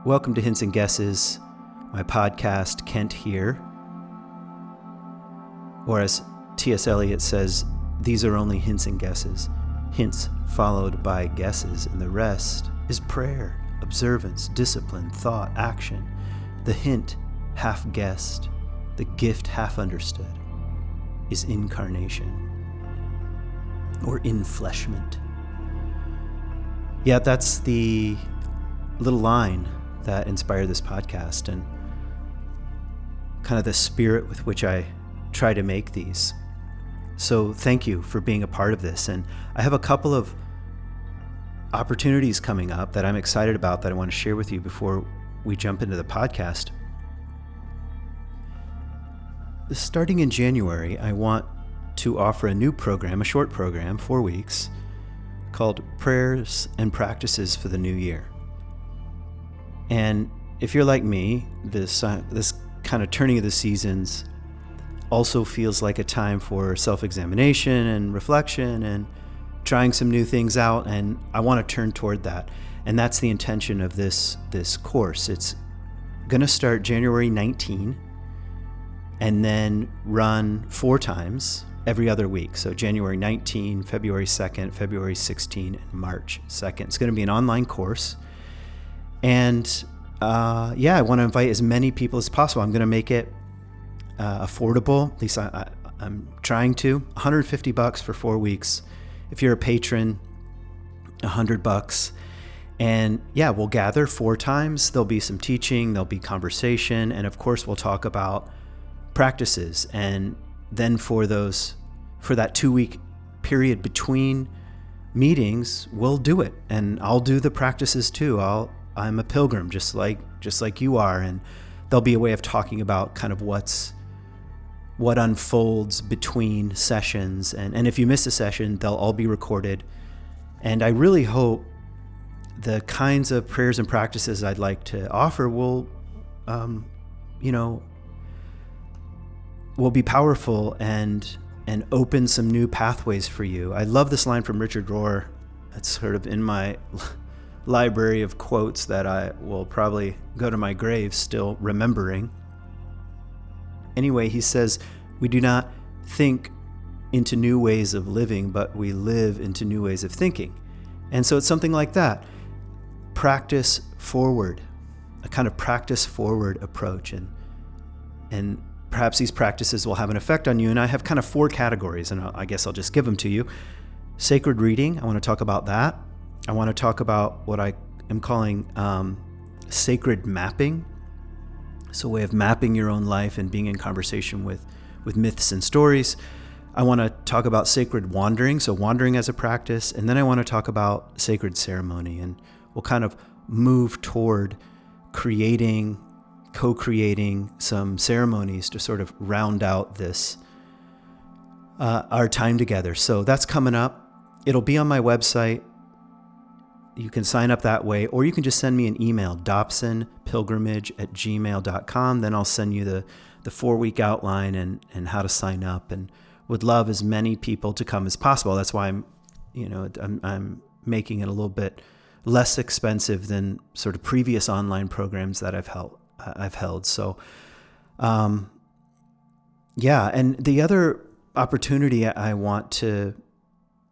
Welcome to Hints and Guesses, my podcast, Kent here. Or as T.S. Eliot says, these are only hints and guesses. Hints followed by guesses, and the rest is prayer, observance, discipline, thought, action. The hint half guessed, the gift half understood, is incarnation or infleshment. Yeah, that's the little line that inspired this podcast and kind of the spirit with which I try to make these. So thank you for being a part of this. And I have a couple of opportunities coming up that I'm excited about that I want to share with you before we jump into the podcast. Starting in January, I want to offer a new program, a short program, 4 weeks, called Prayers and Practices for the New Year. And if you're like me, this kind of turning of the seasons also feels like a time for self-examination and reflection and trying some new things out, and I want to turn toward that. And that's the intention of this course. It's going to start January 19 and then run 4 times every other week. So January 19, February 2nd, February 16, and March 2nd. It's going to be an online course. And I want to invite as many people as possible. I'm going to make it affordable. At least I'm trying to. $150 for 4 weeks. If you're a patron, $100. And yeah, we'll gather 4 times. There'll be some teaching, there'll be conversation, and of course we'll talk about practices. And then for that 2-week period between meetings, we'll do it. And I'll do the practices too. I'm a pilgrim, just like you are, and there'll be a way of talking about kind of what unfolds between sessions. And if you miss a session, they'll all be recorded. And I really hope the kinds of prayers and practices I'd like to offer will be powerful and open some new pathways for you. I love this line from Richard Rohr. It's sort of in my library of quotes that I will probably go to my grave still remembering. Anyway, he says, we do not think into new ways of living, but we live into new ways of thinking. And so it's something like that. Practice forward, a kind of practice forward approach. And perhaps these practices will have an effect on you. And I have kind of 4 categories, and I guess I'll just give them to you. Sacred reading, I want to talk about that. I want to talk about what I am calling sacred mapping. So a way of mapping your own life and being in conversation with myths and stories. I want to talk about sacred wandering, so wandering as a practice. And then I want to talk about sacred ceremony. And we'll kind of move toward co-creating some ceremonies to sort of round out this, our time together. So that's coming up. It'll be on my website. You can sign up that way, or you can just send me an email, dobsonpilgrimage@gmail.com. Then I'll send you the 4-week outline and how to sign up, and would love as many people to come as possible. That's why I'm making it a little bit less expensive than sort of previous online programs that I've held. So, and the other opportunity I want to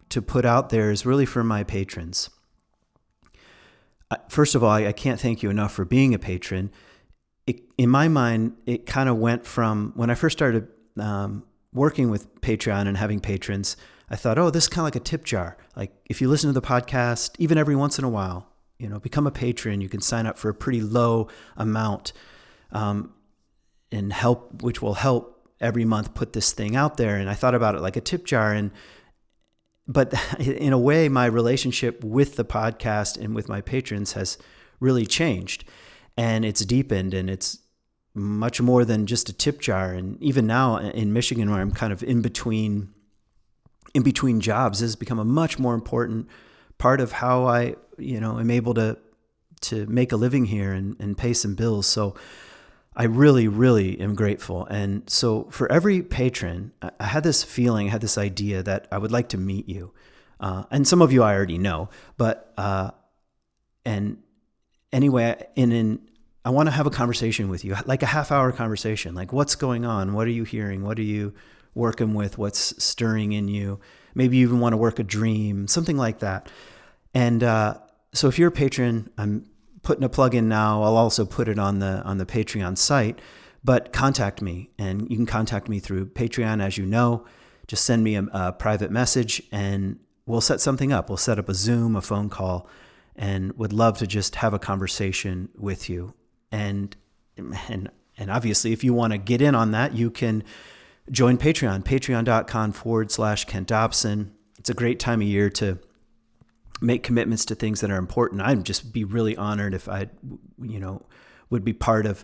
put out there is really for my patrons. First of all, I can't thank you enough for being a patron. In my mind, it kind of went from when I first started working with Patreon and having patrons, I thought, this is kind of like a tip jar. Like if you listen to the podcast, even every once in a while, become a patron. You can sign up for a pretty low amount and help, which will help every month put this thing out there. And I thought about it like a tip jar. But in a way, my relationship with the podcast and with my patrons has really changed, and it's deepened, and it's much more than just a tip jar. And even now in Michigan, where I'm kind of in between jobs, this has become a much more important part of how I, am able to make a living here and pay some bills. So I really, really am grateful. And so for every patron, I had this feeling, I had this idea that I would like to meet you. And some of you I already know, but, and anyway, I want to have a conversation with you, like a half-hour conversation. Like, what's going on? What are you hearing? What are you working with? What's stirring in you? Maybe you even want to work a dream, something like that. And so if you're a patron, I'm putting a plug in now. I'll also put it on the Patreon site, but contact me, and you can contact me through Patreon. As you know, just send me a private message and we'll set something up. We'll set up a Zoom, a phone call, and would love to just have a conversation with you. And obviously, if you want to get in on that, you can join Patreon, patreon.com/Kent Dobson. It's a great time of year to make commitments to things that are important. I'd just be really honored if I, would be part of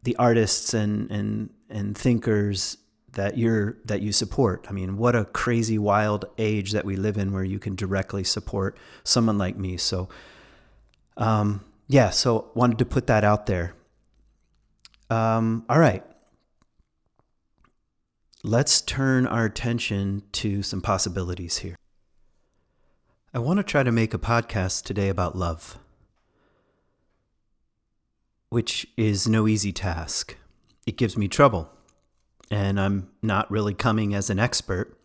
the artists and thinkers that you support. I mean, what a crazy, wild age that we live in where you can directly support someone like me. So, so wanted to put that out there. All right. Let's turn our attention to some possibilities here. I want to try to make a podcast today about love, which is no easy task. It gives me trouble, and I'm not really coming as an expert,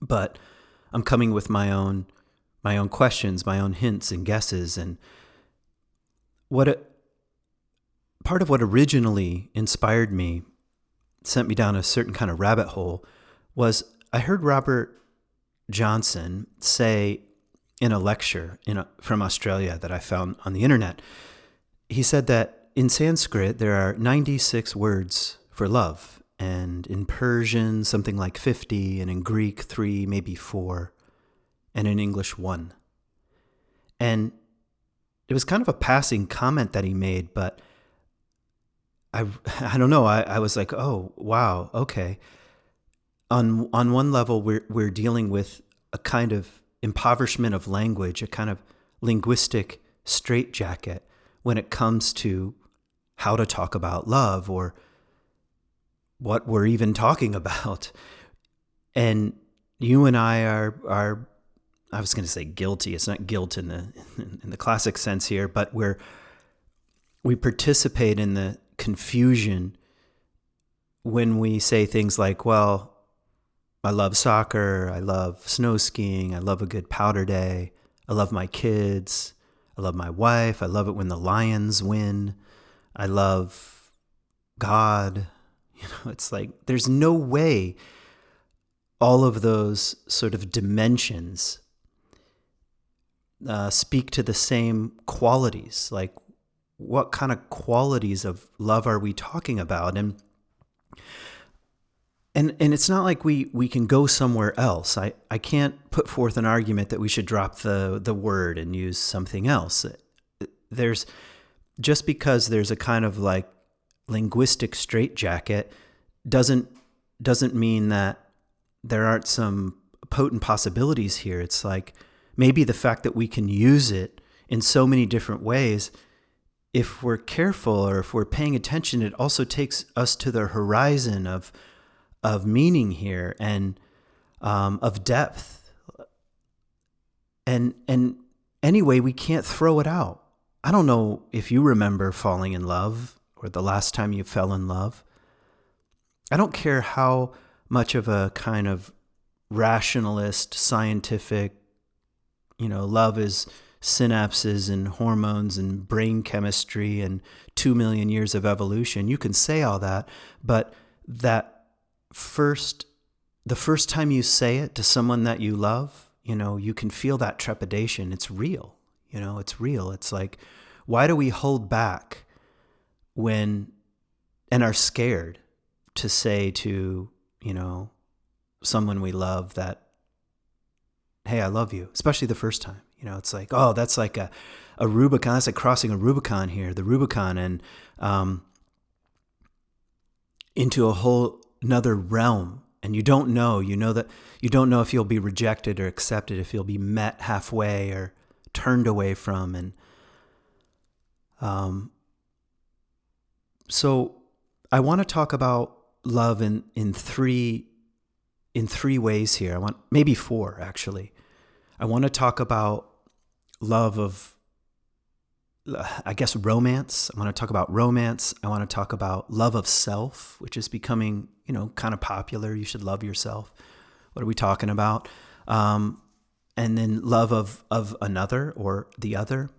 but I'm coming with my own questions, my own hints and guesses, and part of what originally inspired me, sent me down a certain kind of rabbit hole, was I heard Robert Johnson say in a lecture from Australia that I found on the internet. He said that in Sanskrit there are 96 words for love, and in Persian something like 50, and in Greek 3, maybe 4, and in English 1. And it was kind of a passing comment that he made, but I don't know. I was like, oh wow, okay. On one level, we're dealing with a kind of impoverishment of language, a kind of linguistic straitjacket when it comes to how to talk about love or what we're even talking about. And you and I are I was going to say guilty. It's not guilt in the classic sense here, but we participate in the confusion when we say things like, well, I love soccer, I love snow skiing, I love a good powder day, I love my kids, I love my wife, I love it when the Lions win, I love God. It's like there's no way all of those sort of dimensions speak to the same qualities. Like, what kind of qualities of love are we talking about? And it's not like we can go somewhere else. I can't put forth an argument that we should drop the word and use something else. Just because there's a kind of like linguistic straitjacket doesn't mean that there aren't some potent possibilities here. It's like maybe the fact that we can use it in so many different ways, if we're careful or if we're paying attention, it also takes us to the horizon of meaning here and of depth. And anyway, we can't throw it out. I don't know if you remember falling in love or the last time you fell in love. I don't care how much of a kind of rationalist, scientific, love is synapses and hormones and brain chemistry and 2 million years of evolution. You can say all that, but the first time you say it to someone that you love, you can feel that trepidation. It's real. It's real. It's like, why do we hold back and are scared to say to, someone we love that, hey, I love you, especially the first time. It's like, oh, that's like a Rubicon. That's like crossing a Rubicon here, the Rubicon, and into a whole another realm. And you don't know that you don't know if you'll be rejected or accepted, if you'll be met halfway or turned away from. And so I want to talk about love in three ways here. I want maybe 4 actually. I want to talk about love of I guess, romance. I want to talk about romance. I want to talk about love of self, which is becoming, kind of popular. You should love yourself. What are we talking about? And then love of another or the other.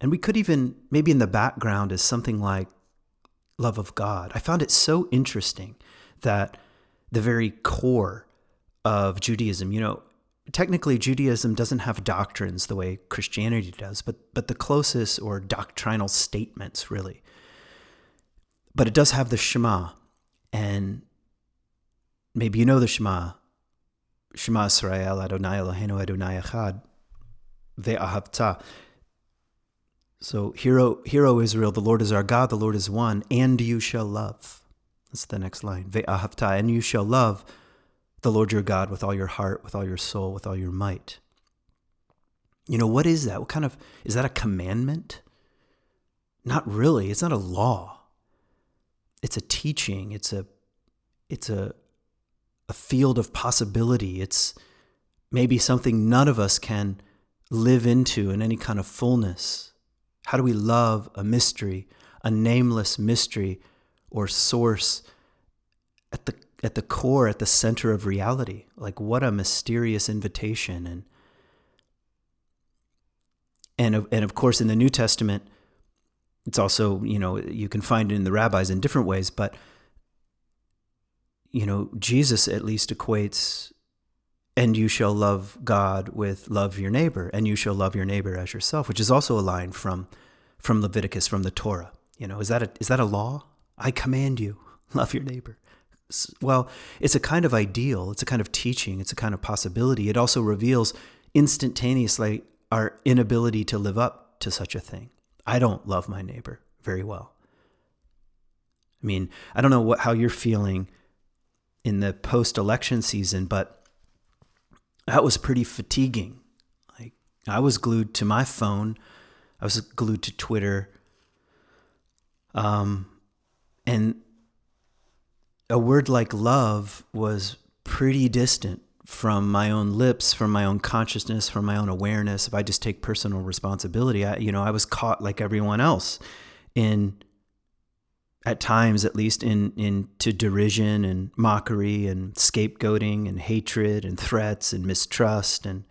And we could even, maybe in the background is something like love of God. I found it so interesting that the very core of Judaism, technically Judaism doesn't have doctrines the way Christianity does, but the closest, or doctrinal statements really. But it does have the Shema, and maybe you know the Shema. Shema Israel, Adonai Eloheinu, Adonai Echad, Ve'ahavta. So, Hear O Israel, the Lord is our God, the Lord is one, and you shall love. That's the next line. Ve'ahavta, and you shall love the Lord your God with all your heart, with all your soul, with all your might. What is that? Is that a commandment? Not really. It's not a law. It's a teaching. It's a field of possibility. It's maybe something none of us can live into in any kind of fullness. How do we love a mystery, a nameless mystery or source at the core, at the center of reality? Like, what a mysterious invitation. And of course, in the New Testament, it's also, you can find it in the rabbis in different ways, but Jesus at least equates, and you shall love God with love your neighbor, and you shall love your neighbor as yourself, which is also a line from Leviticus, from the Torah. Is that a law? I command you, love your neighbor. Well, it's a kind of ideal, it's a kind of teaching, it's a kind of possibility. It also reveals instantaneously our inability to live up to such a thing. I don't love my neighbor very well. I mean, I don't know how you're feeling in the post-election season, but that was pretty fatiguing. Like, I was glued to my phone. I was glued to Twitter. And a word like love was pretty distant from my own lips, from my own consciousness, from my own awareness. If I just take personal responsibility, I was caught like everyone else at times at least, into derision and mockery and scapegoating and hatred and threats and mistrust and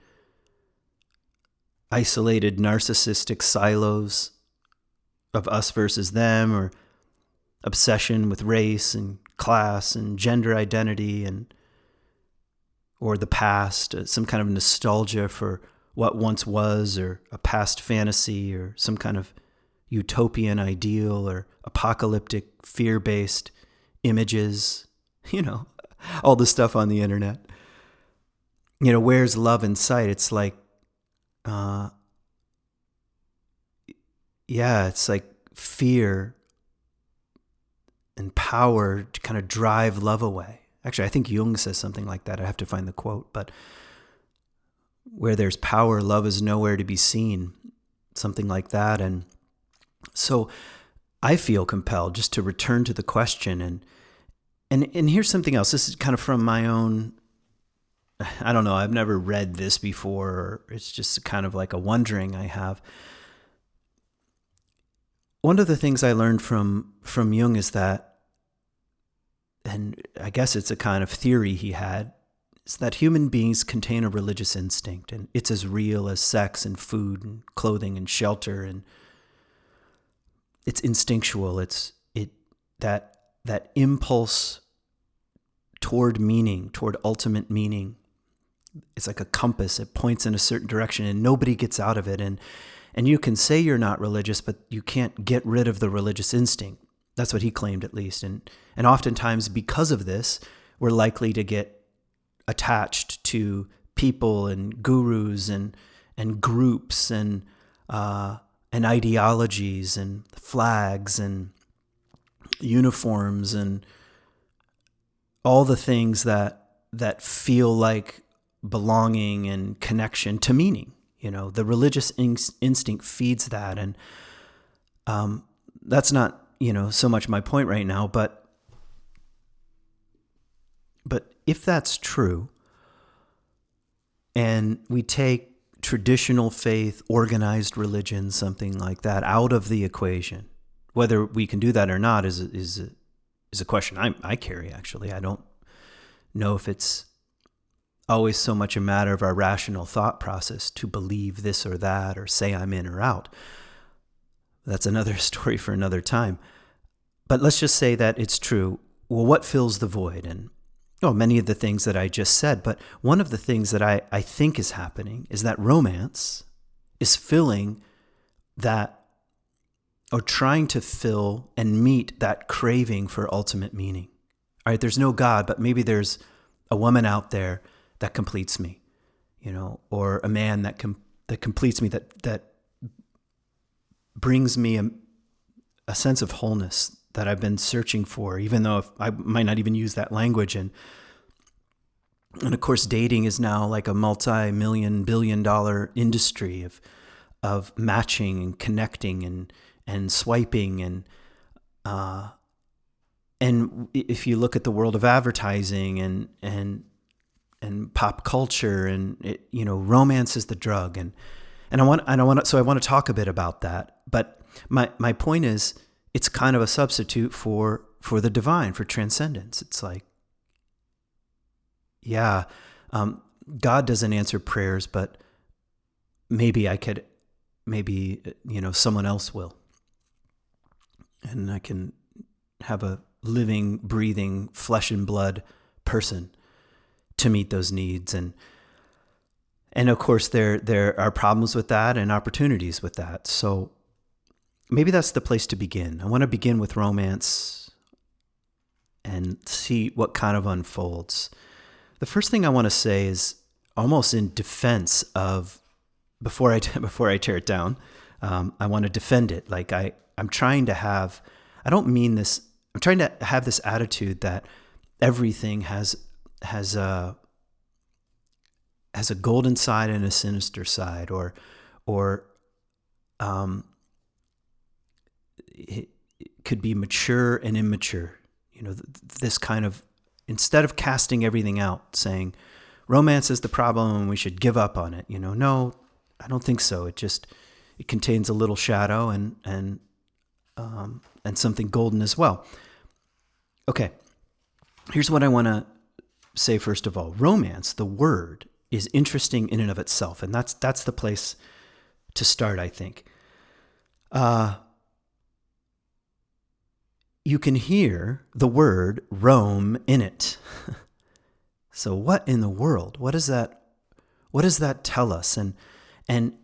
isolated narcissistic silos of us versus them, or obsession with race and class and gender identity or the past, some kind of nostalgia for what once was, or a past fantasy, or some kind of utopian ideal, or apocalyptic fear-based images, all the stuff on the internet. Where's love in sight? It's like, it's like fear and power to kind of drive love away. Actually, I think Jung says something like that. I have to find the quote, but where there's power, love is nowhere to be seen. Something like that. And so I feel compelled just to return to the question. And here's something else. This is kind of from my own, I don't know, I've never read this before, or it's just kind of like a wondering I have. One of the things I learned from Jung is that, and I guess it's a kind of theory he had, is that human beings contain a religious instinct, and it's as real as sex and food and clothing and shelter, and it's instinctual. It's that impulse toward meaning, toward ultimate meaning. It's like a compass. It points in a certain direction, and nobody gets out of it. And you can say you're not religious, but you can't get rid of the religious instinct. That's what he claimed, at least. And oftentimes, because of this, we're likely to get attached to people and gurus and groups and ideologies and flags and uniforms and all the things that feel like belonging and connection to meaning. The religious instinct feeds that, and that's not so much my point right now. But if that's true, and we take traditional faith, organized religion, something like that, out of the equation. Whether we can do that or not is a question I carry, actually. I don't know if it's always so much a matter of our rational thought process to believe this or that or say I'm in or out. That's another story for another time. But let's just say that it's true. Well, what fills the void? And many of the things that I just said, but one of the things that I think is happening is that romance is filling that, or trying to fill and meet that craving for ultimate meaning. All right, there's no God, but maybe there's a woman out there that completes me, or a man that completes me, that brings me a sense of wholeness that I've been searching for, even though I might not even use that language. And of course, dating is now like a multi-million, billion-dollar industry of matching and connecting and swiping and if you look at the world of advertising and pop culture and romance is the drug and I want to talk a bit about that. But my point is, it's kind of a substitute for the divine, for transcendence. It's like, God doesn't answer prayers, but maybe someone else will. And I can have a living, breathing, flesh and blood person to meet those needs. And of course, there are problems with that and opportunities with that. So maybe that's the place to begin. I want to begin with romance and see what kind of unfolds. The first thing I want to say is almost in defense of, before I tear it down, I want to defend it. Like I'm trying to have, I don't mean this, I'm trying to have this attitude that everything has a golden side and a sinister side, or it could be mature and immature. This kind of, instead of casting everything out, saying romance is the problem and we should give up on it. No, I don't think so. It contains a little shadow and something golden as well. Okay, here's what I want to say first of all. Romance, the word, is interesting in and of itself, and that's the place to start, I think. You can hear the word Rome in it. So what in the world? What does that tell us? And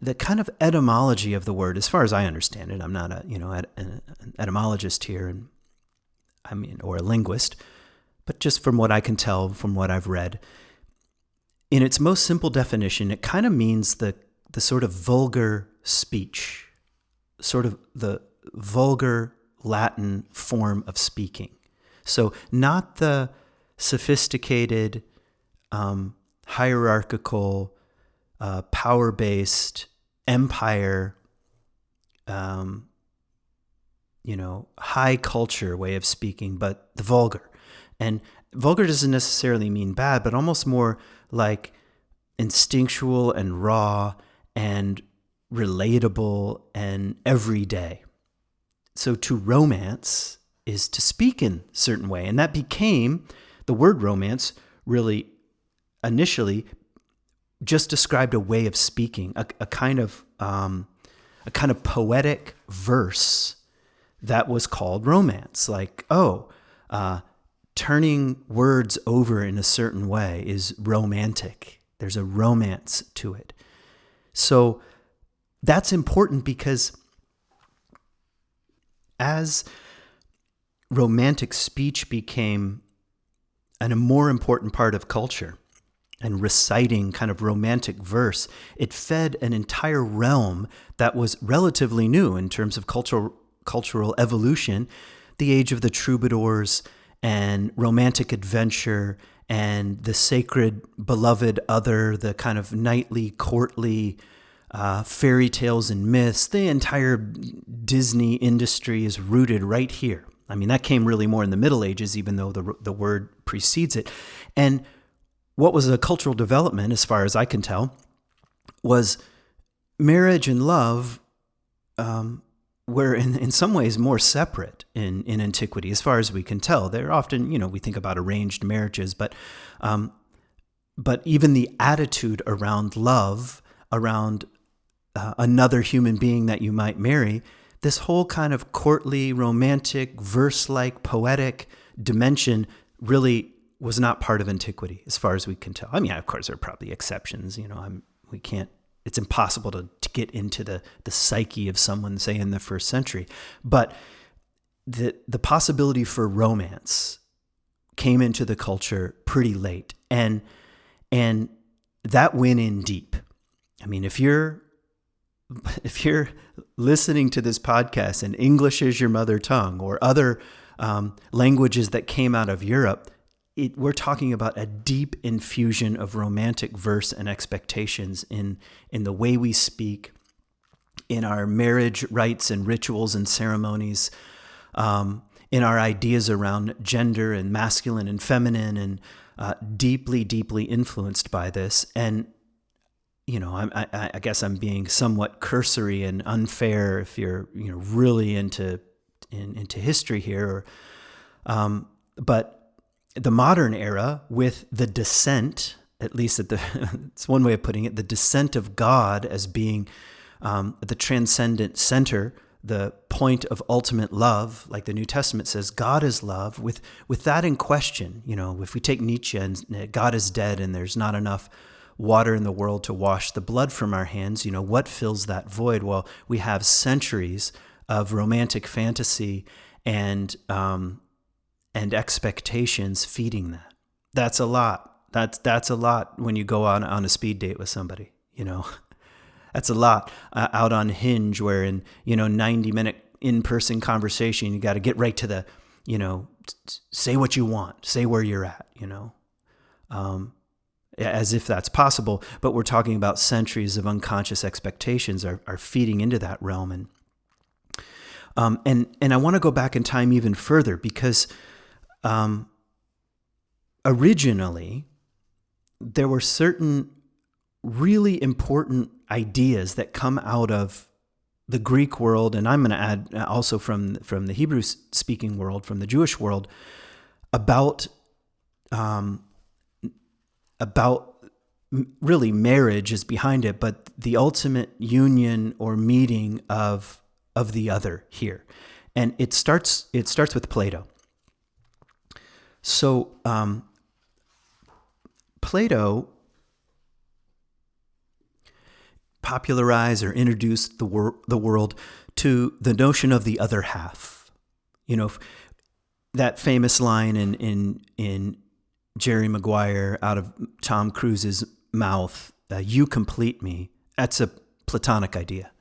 the kind of etymology of the word, as far as I understand it, I'm not an etymologist here, or a linguist, but just from what I can tell, from what I've read, in its most simple definition, it kind of means the sort of vulgar speech, sort of the vulgar Latin form of speaking. So not the sophisticated, hierarchical, power-based empire, high culture way of speaking, but the vulgar. And vulgar doesn't necessarily mean bad, but almost more like instinctual and raw and relatable and everyday. So to romance is to speak in a certain way. And that became, the word romance really initially just described a way of speaking, a kind of poetic verse that was called romance. Like, turning words over in a certain way is romantic. There's a romance to it. So that's important because as romantic speech became a more important part of culture, and reciting kind of romantic verse, it fed an entire realm that was relatively new in terms of cultural evolution, the age of the troubadours and romantic adventure and the sacred beloved other, the kind of knightly, courtly fairy tales and myths. The entire Disney industry is rooted right here. I mean, that came really more in the Middle Ages, even though the word precedes it. And what was a cultural development, as far as I can tell, was marriage and love were in some ways more separate in antiquity, as far as we can tell. They're often, we think about arranged marriages, but even the attitude around love, around another human being that you might marry, this whole kind of courtly, romantic, verse-like, poetic dimension really was not part of antiquity, as far as we can tell. I mean, of course, there are probably exceptions. We can't. It's impossible to get into the psyche of someone, say, in the first century. But the possibility for romance came into the culture pretty late, and that went in deep. I mean, if you're listening to this podcast and English is your mother tongue, or other languages that came out of Europe, we're talking about a deep infusion of romantic verse and expectations in the way we speak, in our marriage rites and rituals and ceremonies, in our ideas around gender and masculine and feminine, and deeply, deeply influenced by this. And I guess I'm being somewhat cursory and unfair if you're really into history here, but the modern era, with the descent, at least it's one way of putting it, the descent of God as being the transcendent center, the point of ultimate love, like the New Testament says, God is love. With that in question, if we take Nietzsche and God is dead and there's not enough water in the world to wash the blood from our hands, what fills that void? Well, we have centuries of romantic fantasy and expectations feeding that. That's a lot. That's a lot when you go on a speed date with somebody, That's a lot out on Hinge, where in 90-minute in-person conversation, you got to get right to the, say what you want, say where you're at, as if that's possible. But we're talking about centuries of unconscious expectations are feeding into that realm. And I want to go back in time even further, because originally there were certain really important ideas that come out of the Greek world, and I'm going to add also from the Hebrew-speaking world, from the Jewish world, about really marriage is behind it, but the ultimate union or meeting of the other here, and it starts with Plato. So Plato popularized or introduced the world to the notion of the other half. That famous line in Jerry Maguire out of Tom Cruise's mouth, "You complete me." That's a Platonic idea,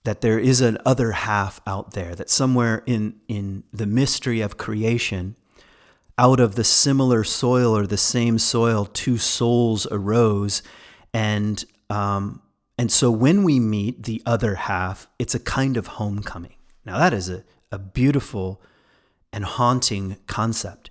that there is an other half out there, that somewhere in the mystery of creation, out of the similar soil or the same soil, two souls arose, and so when we meet the other half, it's a kind of homecoming. Now that is a beautiful and haunting concept,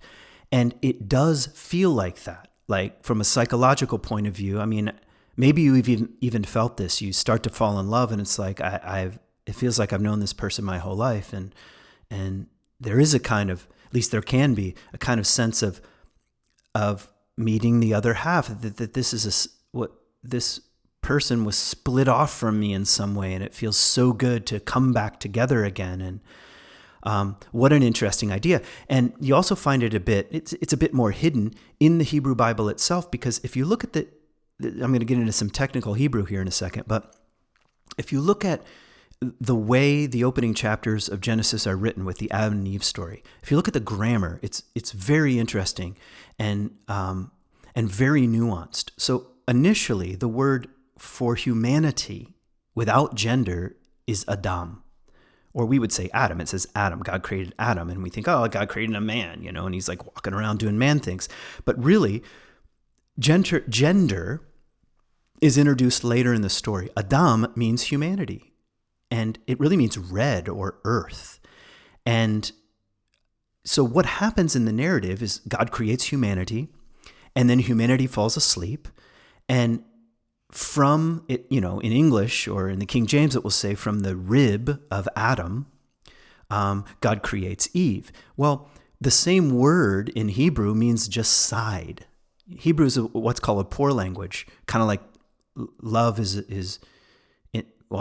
and it does feel like that. Like, from a psychological point of view, I mean, maybe you've even felt this. You start to fall in love, and it's like it feels like I've known this person my whole life, and there is a kind of, at least there can be, a kind of sense of meeting the other half, that this is what this person was split off from me in some way, and it feels so good to come back together again. And what an interesting idea. And you also find it it's a bit more hidden in the Hebrew Bible itself, because if you look at I'm going to get into some technical Hebrew here in a second, but if you look at the way the opening chapters of Genesis are written with the Adam and Eve story, if you look at the grammar, it's very interesting and very nuanced. So initially, the word for humanity without gender is Adam, or we would say Adam. It says Adam. God created Adam, and we think, oh, God created a man, and he's like walking around doing man things. But really, gender is introduced later in the story. Adam means humanity, and it really means red or earth. And so what happens in the narrative is God creates humanity, and then humanity falls asleep, and from it, in English or in the King James, it will say from the rib of Adam, God creates Eve. Well, the same word in Hebrew means just side. Hebrew is what's called a poor language, kind of like love is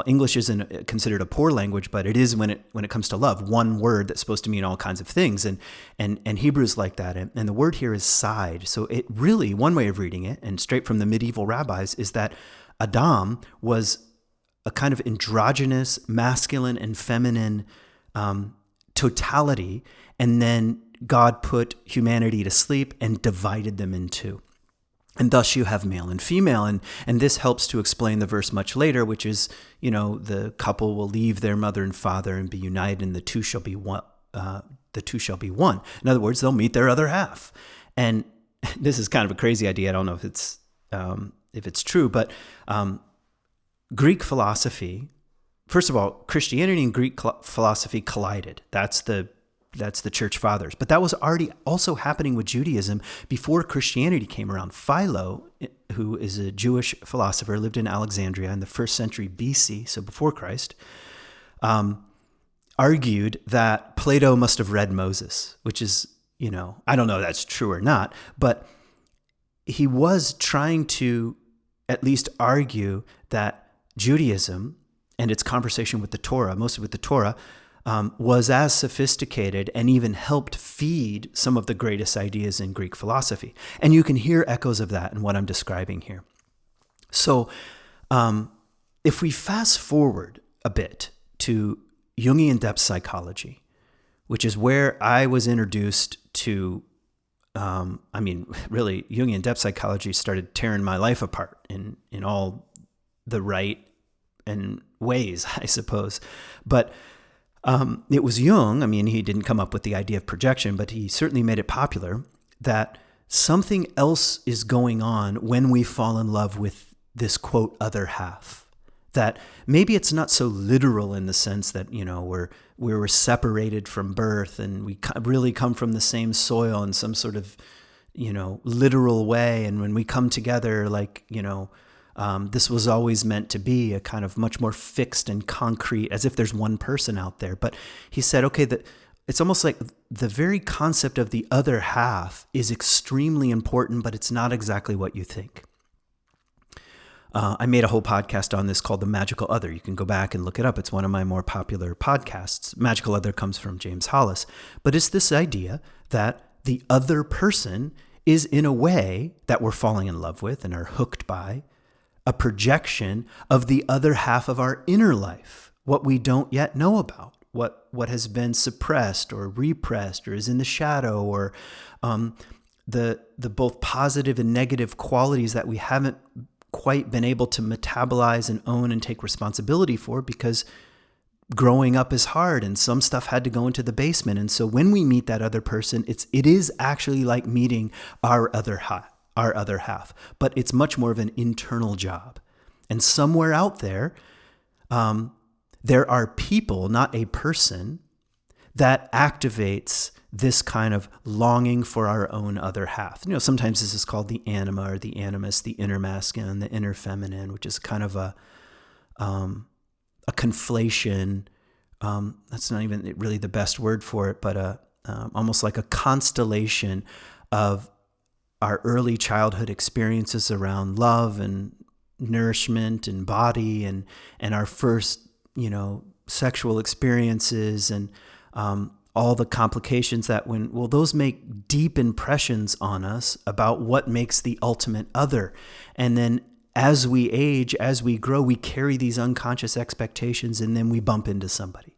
English isn't considered a poor language, but it is when it comes to love. One word that's supposed to mean all kinds of things, and Hebrew is like that. And the word here is side. So it really, one way of reading it, and straight from the medieval rabbis, is that Adam was a kind of androgynous, masculine and feminine totality, and then God put humanity to sleep and divided them in two. And thus you have male and female. And this helps to explain the verse much later, which is, the couple will leave their mother and father and be united, and the two shall be one. In other words, they'll meet their other half. And this is kind of a crazy idea. I don't know if it's true, but Greek philosophy, first of all, Christianity and Greek philosophy collided. That's the church fathers. But that was already also happening with Judaism before Christianity came around. Philo, who is a Jewish philosopher, lived in Alexandria in the 1st century BC, so before Christ, argued that Plato must have read Moses, which is, I don't know if that's true or not, but he was trying to at least argue that Judaism and its conversation with the Torah, mostly with the Torah, was as sophisticated and even helped feed some of the greatest ideas in Greek philosophy. And you can hear echoes of that in what I'm describing here. So if we fast forward a bit to Jungian depth psychology, which is where I was introduced to, really, Jungian depth psychology started tearing my life apart in all the right and ways, I suppose. But it was Jung, he didn't come up with the idea of projection, but he certainly made it popular, that something else is going on when we fall in love with this, quote, other half. That maybe it's not so literal in the sense that, we were separated from birth and we really come from the same soil in some sort of, literal way. And when we come together, this was always meant to be a kind of much more fixed and concrete, as if there's one person out there. But he said, okay, it's almost like the very concept of the other half is extremely important, but it's not exactly what you think. I made a whole podcast on this called The Magical Other. You can go back and look it up. It's one of my more popular podcasts. Magical Other comes from James Hollis. But it's this idea that the other person is, in a way, that we're falling in love with and are hooked by, a projection of the other half of our inner life, what we don't yet know about, what has been suppressed or repressed or is in the shadow, or the both positive and negative qualities that we haven't quite been able to metabolize and own and take responsibility for, because growing up is hard and some stuff had to go into the basement. And so when we meet that other person, it is actually like meeting our other half, but it's much more of an internal job. And somewhere out there, there are people, not a person, that activates this kind of longing for our own other half. Sometimes this is called the anima or the animus, the inner masculine, the inner feminine, which is kind of a conflation. That's not even really the best word for it, but almost like a constellation of our early childhood experiences around love and nourishment and body, and our first, sexual experiences, and all the complications that those make deep impressions on us about what makes the ultimate other. And then as we age, as we grow, we carry these unconscious expectations, and then we bump into somebody.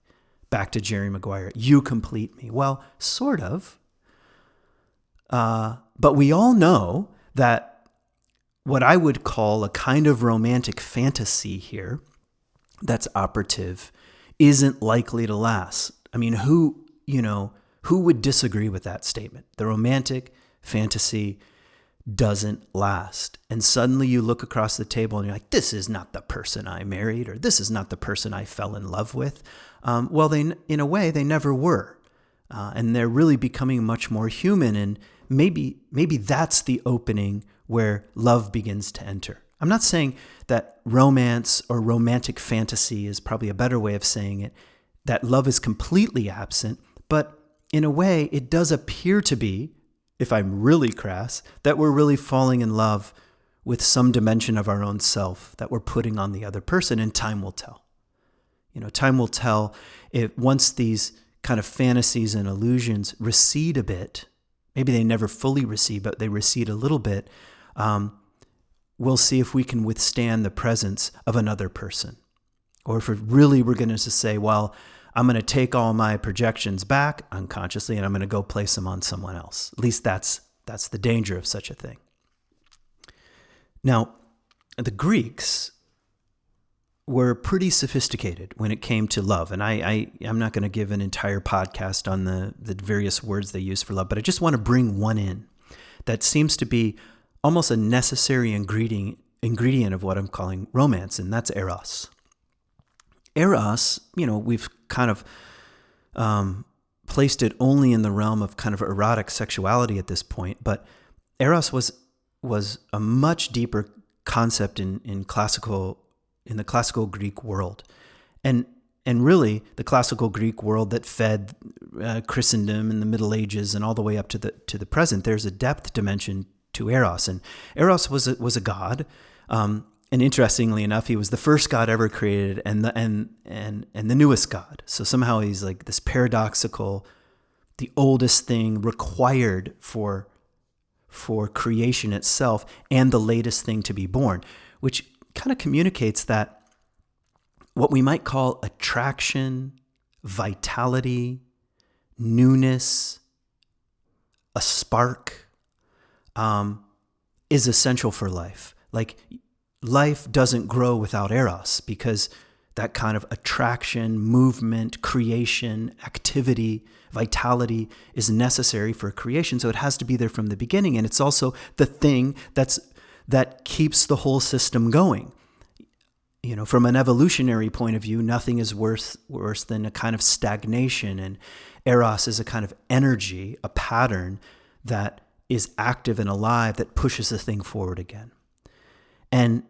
Back to Jerry Maguire, you complete me. Well, sort of. But we all know that what I would call a kind of romantic fantasy here that's operative isn't likely to last. Who would disagree with that statement? The romantic fantasy doesn't last. And suddenly you look across the table and you're like, this is not the person I married, or this is not the person I fell in love with. In a way, they never were. And they're really becoming much more human. And maybe that's the opening where love begins to enter. I'm not saying that romance or romantic fantasy is probably a better way of saying it, that love is completely absent, but in a way, it does appear to be, if I'm really crass, that we're really falling in love with some dimension of our own self that we're putting on the other person, and time will tell. Time will tell if once these kind of fantasies and illusions recede a bit, maybe they never fully recede, but they recede a little bit, we'll see if we can withstand the presence of another person. Or if we're going to say, well, I'm going to take all my projections back unconsciously and I'm going to go place them on someone else. At least that's the danger of such a thing. Now, the Greeks were pretty sophisticated when it came to love. And I'm not going to give an entire podcast on the various words they use for love, but I just want to bring one in that seems to be almost a necessary ingredient of what I'm calling romance, and that's eros. Eros, we've kind of placed it only in the realm of kind of erotic sexuality at this point, but eros was a much deeper concept in the classical Greek world, and really the classical Greek world that fed Christendom in the Middle Ages and all the way up to the present. There's a depth dimension to eros, and eros was a god. And interestingly enough, he was the first god ever created and the newest god. So somehow he's like this paradoxical, the oldest thing required for creation itself and the latest thing to be born, which kind of communicates that what we might call attraction, vitality, newness, a spark, is essential for life. Like, life doesn't grow without eros, because that kind of attraction, movement, creation, activity, vitality is necessary for creation. So it has to be there from the beginning. And it's also the thing that keeps the whole system going. From an evolutionary point of view, nothing is worse than a kind of stagnation. And eros is a kind of energy, a pattern that is active and alive, that pushes the thing forward again. And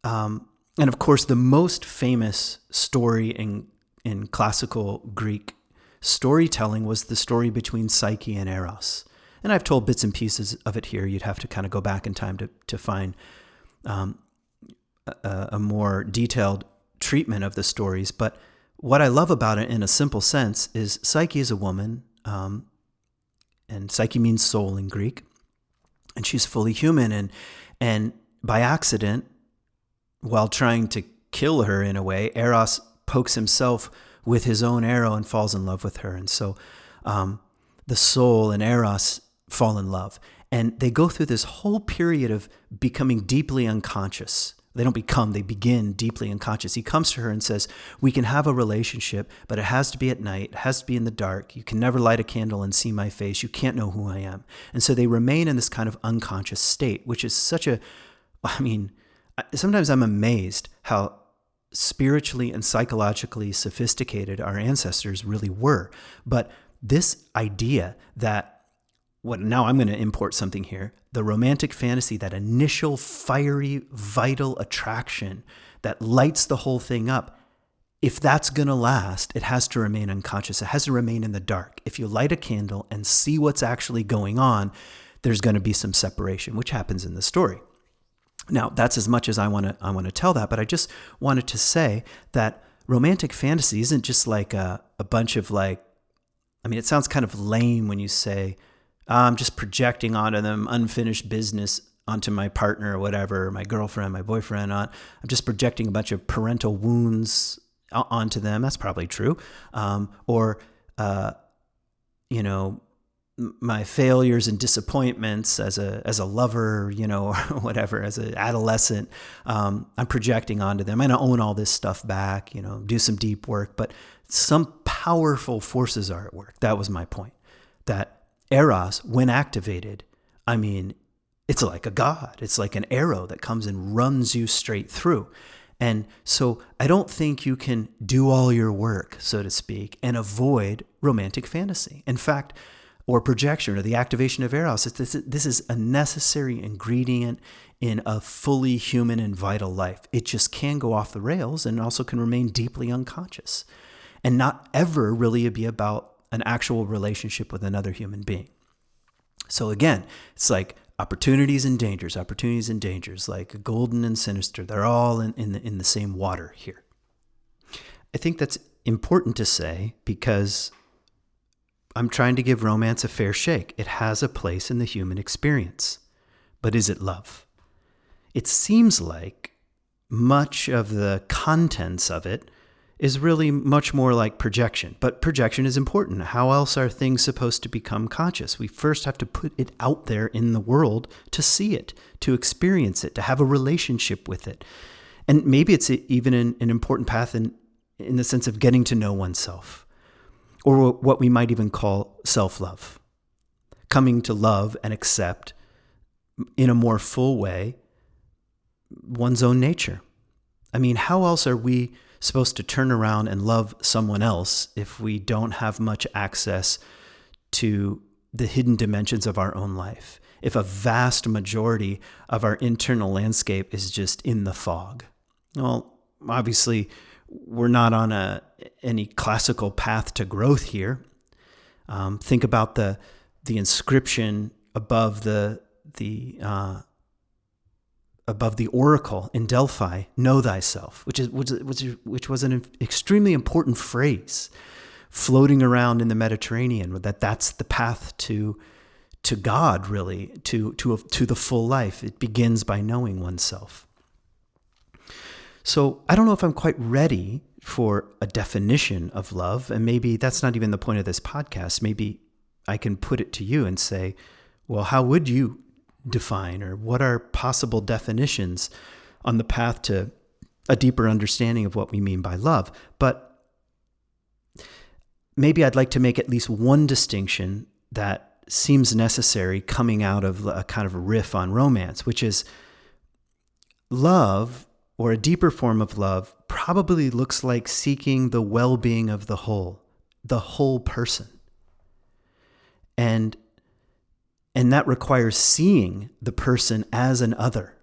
of course, the most famous story in classical Greek storytelling was the story between Psyche and Eros. And I've told bits and pieces of it here. You'd have to kind of go back in time to find a more detailed treatment of the stories. But what I love about it in a simple sense is Psyche is a woman, and Psyche means soul in Greek, and she's fully human. And by accident, while trying to kill her in a way, Eros pokes himself with his own arrow and falls in love with her. And so the soul and Eros fall in love. And they go through this whole period of becoming deeply unconscious. They don't become, they begin deeply unconscious. He comes to her and says, we can have a relationship, but it has to be at night. It has to be in the dark. You can never light a candle and see my face. You can't know who I am. And so they remain in this kind of unconscious state, which is sometimes I'm amazed how spiritually and psychologically sophisticated our ancestors really were. But this idea that, now I'm going to import something here, the romantic fantasy, that initial fiery, vital attraction that lights the whole thing up, if that's going to last, it has to remain unconscious. It has to remain in the dark. If you light a candle and see what's actually going on, there's going to be some separation, which happens in the story. Now, that's as much as I want to tell that, but I just wanted to say that romantic fantasy isn't just like a bunch of it sounds kind of lame when you say, I'm just projecting onto them unfinished business onto my partner or whatever, my girlfriend, my boyfriend. I'm just projecting a bunch of parental wounds onto them. That's probably true. My failures and disappointments as a lover, or whatever, as an adolescent, I'm projecting onto them. I'm going to own all this stuff back, do some deep work, but some powerful forces are at work. That was my point. That Eros, when activated, it's like a god. It's like an arrow that comes and runs you straight through. And so I don't think you can do all your work, so to speak, and avoid romantic fantasy. In fact, or projection or the activation of eros. This is a necessary ingredient in a fully human and vital life. It just can go off the rails and also can remain deeply unconscious and not ever really be about an actual relationship with another human being. So again, it's like opportunities and dangers, like golden and sinister. They're all in the same water here. I think that's important to say because I'm trying to give romance a fair shake. It has a place in the human experience. But is it love? It seems like much of the contents of it is really much more like projection. But projection is important. How else are things supposed to become conscious? We first have to put it out there in the world to see it, to experience it, to have a relationship with it. And maybe it's even an important path in the sense of getting to know oneself, or what we might even call self-love, coming to love and accept in a more full way one's own nature. I mean, how else are we supposed to turn around and love someone else if we don't have much access to the hidden dimensions of our own life? If a vast majority of our internal landscape is just in the fog? Well, obviously, we're not on any classical path to growth here. Think about the inscription above the oracle in Delphi, "Know thyself," which was an extremely important phrase floating around in the Mediterranean. That's the path to God, really, to the full life. It begins by knowing oneself. So I don't know if I'm quite ready for a definition of love, and maybe that's not even the point of this podcast. Maybe I can put it to you and say, well, how would you define, or what are possible definitions on the path to a deeper understanding of what we mean by love? But maybe I'd like to make at least one distinction that seems necessary coming out of a kind of a riff on romance, which is love, or a deeper form of love, probably looks like seeking the well-being of the whole person. And that requires seeing the person as an other,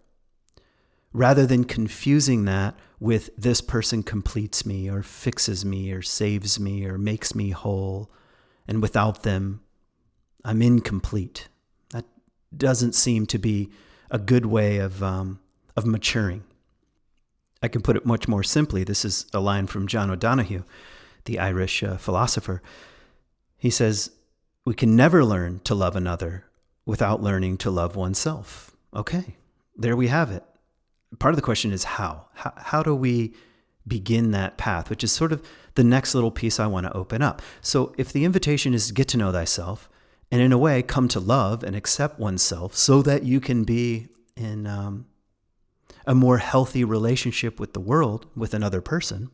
rather than confusing that with this person completes me or fixes me or saves me or makes me whole, and without them, I'm incomplete. That doesn't seem to be a good way of maturing. I can put it much more simply. This is a line from John O'Donohue, the Irish philosopher. He says, "We can never learn to love another without learning to love oneself." Okay, there we have it. Part of the question is how? How do we begin that path, which is sort of the next little piece I want to open up. So if the invitation is get to know thyself, and in a way come to love and accept oneself so that you can be in a more healthy relationship with the world, with another person,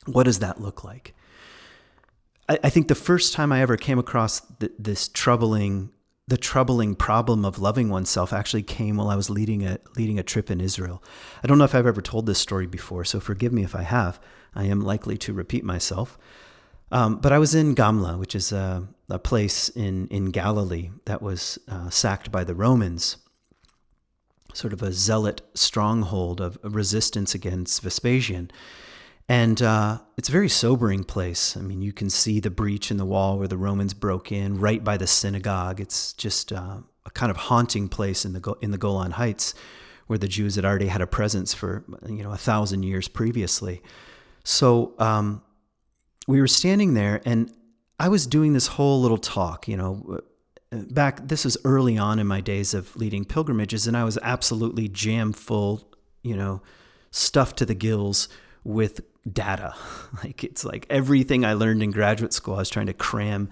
what does that look like? I think the first time I ever came across the troubling problem of loving oneself actually came while I was leading a trip in Israel. I don't know if I've ever told this story before, so forgive me if I have. I am likely to repeat myself. But I was in Gamla, which is a place in Galilee that was sacked by the Romans, sort of a zealot stronghold of resistance against Vespasian. And it's a very sobering place. I mean, you can see the breach in the wall where the Romans broke in, right by the synagogue. It's just a kind of haunting place in the Golan Heights, where the Jews had already had a presence for 1,000 years previously. So we were standing there, and I was doing this whole little talk. This was early on in my days of leading pilgrimages, and I was absolutely jam full, stuffed to the gills with data. It's like everything I learned in graduate school, I was trying to cram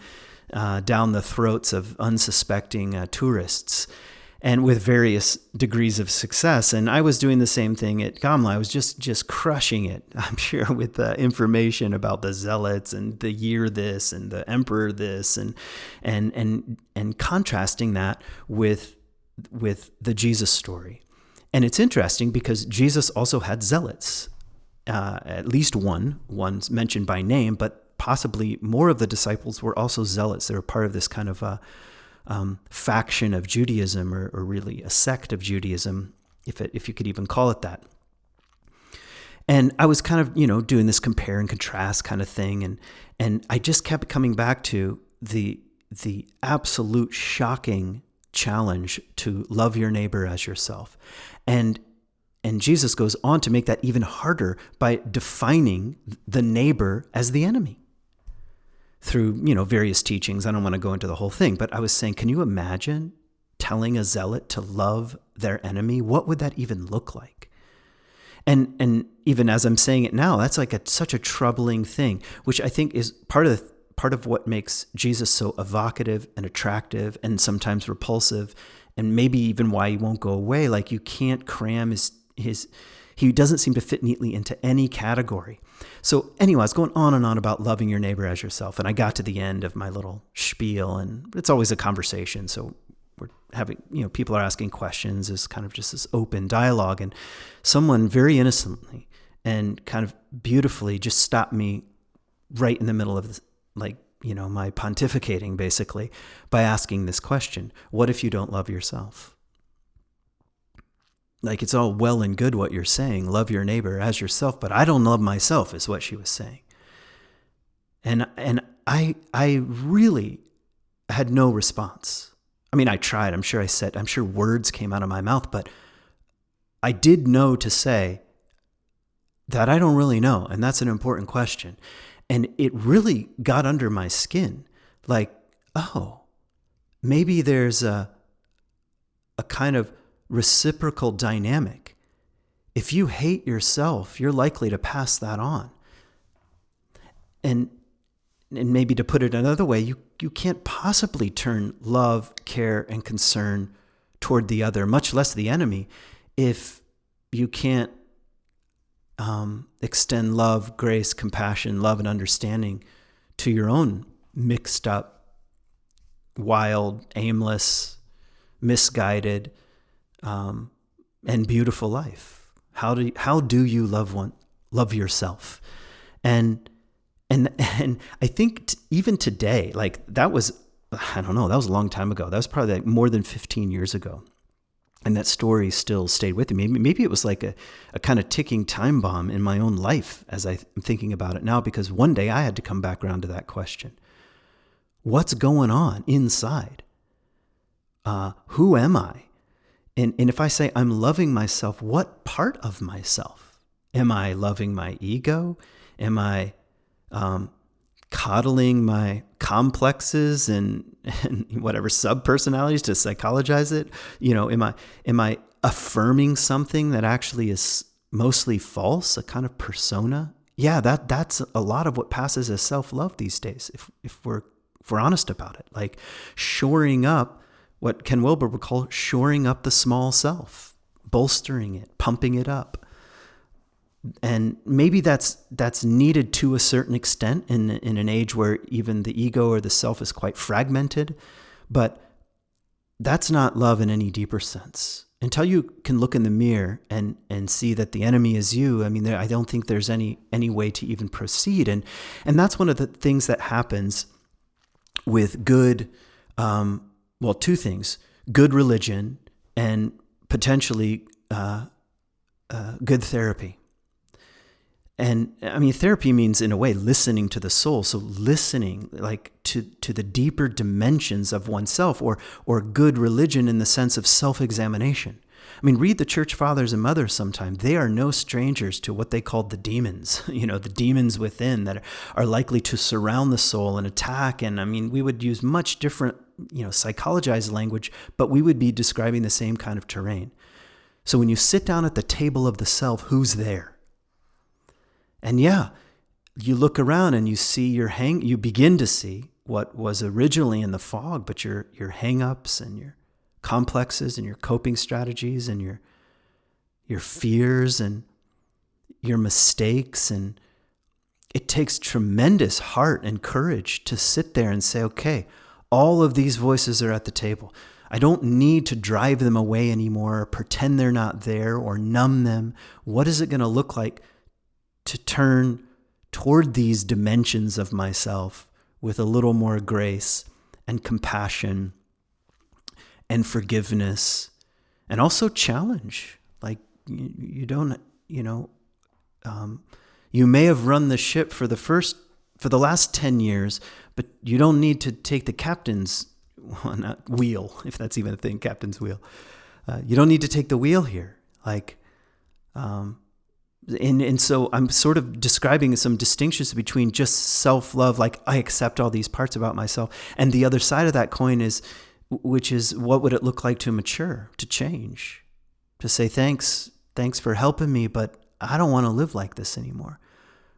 down the throats of unsuspecting tourists, and with various degrees of success. And I was doing the same thing at Gamla. I was just crushing it, I'm sure, with information about the zealots and the year this and the emperor this, and contrasting that with the Jesus story. And it's interesting because Jesus also had zealots. At least one's mentioned by name, but possibly more of the disciples were also zealots. They were part of this kind of faction of Judaism, or really a sect of Judaism, if you could even call it that. And I was kind of, doing this compare and contrast kind of thing. And I just kept coming back to the absolute shocking challenge to love your neighbor as yourself. And Jesus goes on to make that even harder by defining the neighbor as the enemy through, various teachings. I don't want to go into the whole thing, but I was saying, can you imagine telling a zealot to love their enemy? What would that even look like? And even as I'm saying it now, that's like such a troubling thing, which I think is part of what makes Jesus so evocative and attractive and sometimes repulsive, and maybe even why he won't go away. Like, you can't cram he doesn't seem to fit neatly into any category. So anyway, I was going on and on about loving your neighbor as yourself, and I got to the end of my little spiel, and it's always a conversation. So we're having, people are asking questions, is kind of just this open dialogue, and someone very innocently and kind of beautifully just stopped me right in the middle of this, my pontificating, basically, by asking this question: what if you don't love yourself? Like, it's all well and good what you're saying, love your neighbor as yourself, but I don't love myself, is what she was saying. And I really had no response. I mean, I tried. I'm sure words came out of my mouth, but I did know to say that I don't really know, and that's an important question. And it really got under my skin. Like, oh, maybe there's a kind of reciprocal dynamic. If you hate yourself, you're likely to pass that on. And maybe to put it another way, you can't possibly turn love, care, and concern toward the other, much less the enemy, if you can't extend love, grace, compassion, love, and understanding to your own mixed up, wild, aimless, misguided, and beautiful life. How do you love yourself? And I think even today, like, that was, I don't know, that was a long time ago. That was probably like more than 15 years ago. And that story still stayed with me. Maybe it was like a kind of ticking time bomb in my own life as I'm thinking about it now, because one day I had to come back around to that question. What's going on inside? Who am I? And if I say I'm loving myself, what part of myself? Am I loving my ego? Am I coddling my complexes and whatever sub-personalities to psychologize it? Am I affirming something that actually is mostly false, a kind of persona? Yeah, that's a lot of what passes as self-love these days, if we're honest about it. Like, shoring up what Ken Wilber would call shoring up the small self, bolstering it, pumping it up. And maybe that's needed to a certain extent in an age where even the ego or the self is quite fragmented, but that's not love in any deeper sense. Until you can look in the mirror and see that the enemy is you, I mean, I don't think there's any way to even proceed. And that's one of the things that happens with good, two things: good religion and potentially good therapy. And I mean, therapy means, in a way, listening to the soul. So listening, like, to the deeper dimensions of oneself, or good religion in the sense of self-examination. I mean, read the church fathers and mothers sometime. They are no strangers to what they called the demons, the demons within that are likely to surround the soul and attack. And I mean, we would use much different, psychologized language, but we would be describing the same kind of terrain. So when you sit down at the table of the self, who's there? And yeah, you look around and you see you begin to see what was originally in the fog, but your hang-ups and your complexes and your coping strategies and your fears and your mistakes. And it takes tremendous heart and courage to sit there and say, okay, all of these voices are at the table. I don't need to drive them away anymore, or pretend they're not there, or numb them. What is it going to look like to turn toward these dimensions of myself with a little more grace and compassion and forgiveness, and also challenge. Like you don't, you may have run the ship for the last 10 years, but you don't need to take the captain's wheel, if that's even a thing, captain's wheel. You don't need to take the wheel here. And so I'm sort of describing some distinctions between just self-love, like I accept all these parts about myself, and the other side of that coin which is what would it look like to mature, to change, to say thanks for helping me, but I don't want to live like this anymore.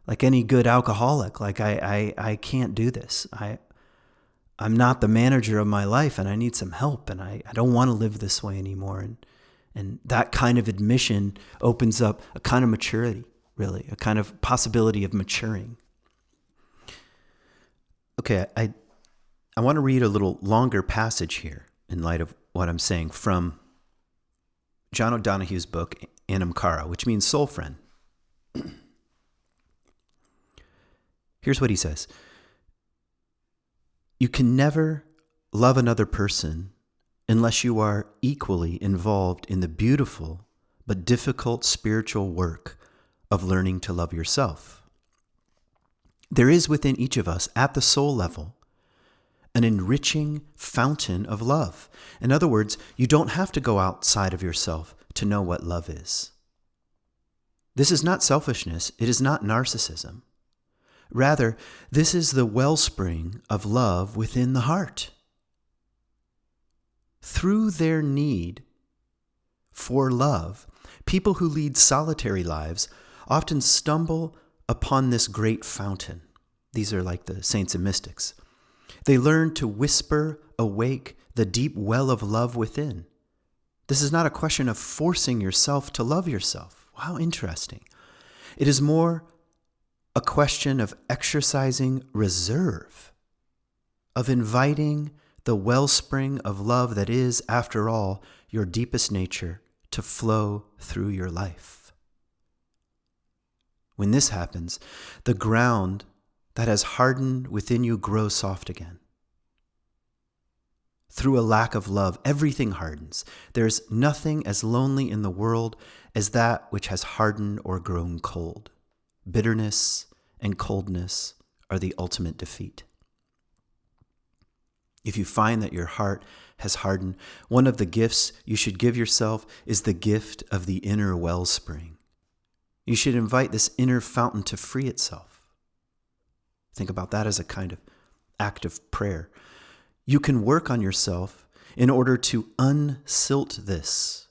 Like any good alcoholic, like I can't do this. I'm not the manager of my life, and I need some help, and I don't want to live this way anymore. And that kind of admission opens up a kind of maturity, really, a kind of possibility of maturing. Okay, I want to read a little longer passage here in light of what I'm saying from John O'Donohue's book, Anam Cara, which means soul friend. Here's what he says. You can never love another person unless you are equally involved in the beautiful but difficult spiritual work of learning to love yourself. There is within each of us, at the soul level, an enriching fountain of love. In other words, you don't have to go outside of yourself to know what love is. This is not selfishness. It is not narcissism. Rather, this is the wellspring of love within the heart. Through their need for love, people who lead solitary lives often stumble upon this great fountain. These are like the saints and mystics. They learn to whisper awake the deep well of love within. This is not a question of forcing yourself to love yourself. How interesting. It is more a question of exercising reserve, of inviting the wellspring of love that is, after all, your deepest nature to flow through your life. When this happens, the ground that has hardened within you grows soft again. Through a lack of love, everything hardens. There's nothing as lonely in the world as that which has hardened or grown cold. Bitterness and coldness are the ultimate defeat. If you find that your heart has hardened, one of the gifts you should give yourself is the gift of the inner wellspring. You should invite this inner fountain to free itself. Think about that as a kind of act of prayer. You can work on yourself in order to unsilt this,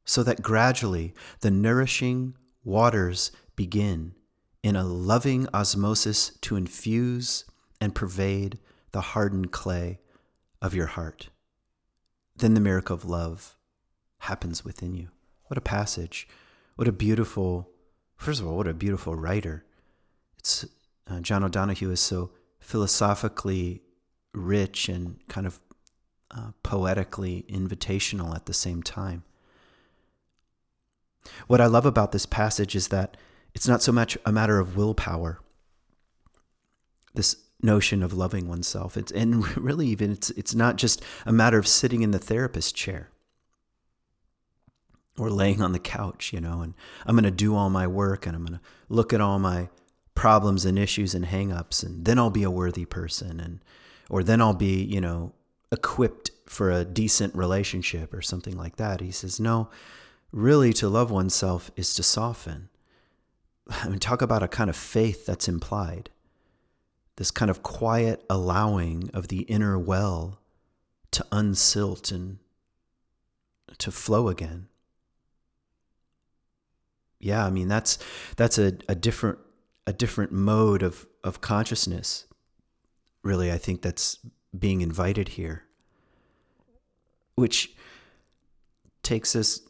so that gradually the nourishing waters begin in a loving osmosis to infuse and pervade the hardened clay of your heart. Then the miracle of love happens within you. What a passage. What a beautiful writer. It's John O'Donohue is so philosophically rich and kind of poetically invitational at the same time. What I love about this passage is that it's not so much a matter of willpower, this notion of loving oneself. It's not just a matter of sitting in the therapist chair or laying on the couch, and I'm going to do all my work and I'm going to look at all my problems and issues and hang-ups, and then I'll be a worthy person, or then I'll be, equipped for a decent relationship or something like that. He says, no, really to love oneself is to soften. Talk about a kind of faith that's implied. This kind of quiet allowing of the inner well to unsilt and to flow again. Yeah, that's a different mode of consciousness. Really, I think that's being invited here, which takes us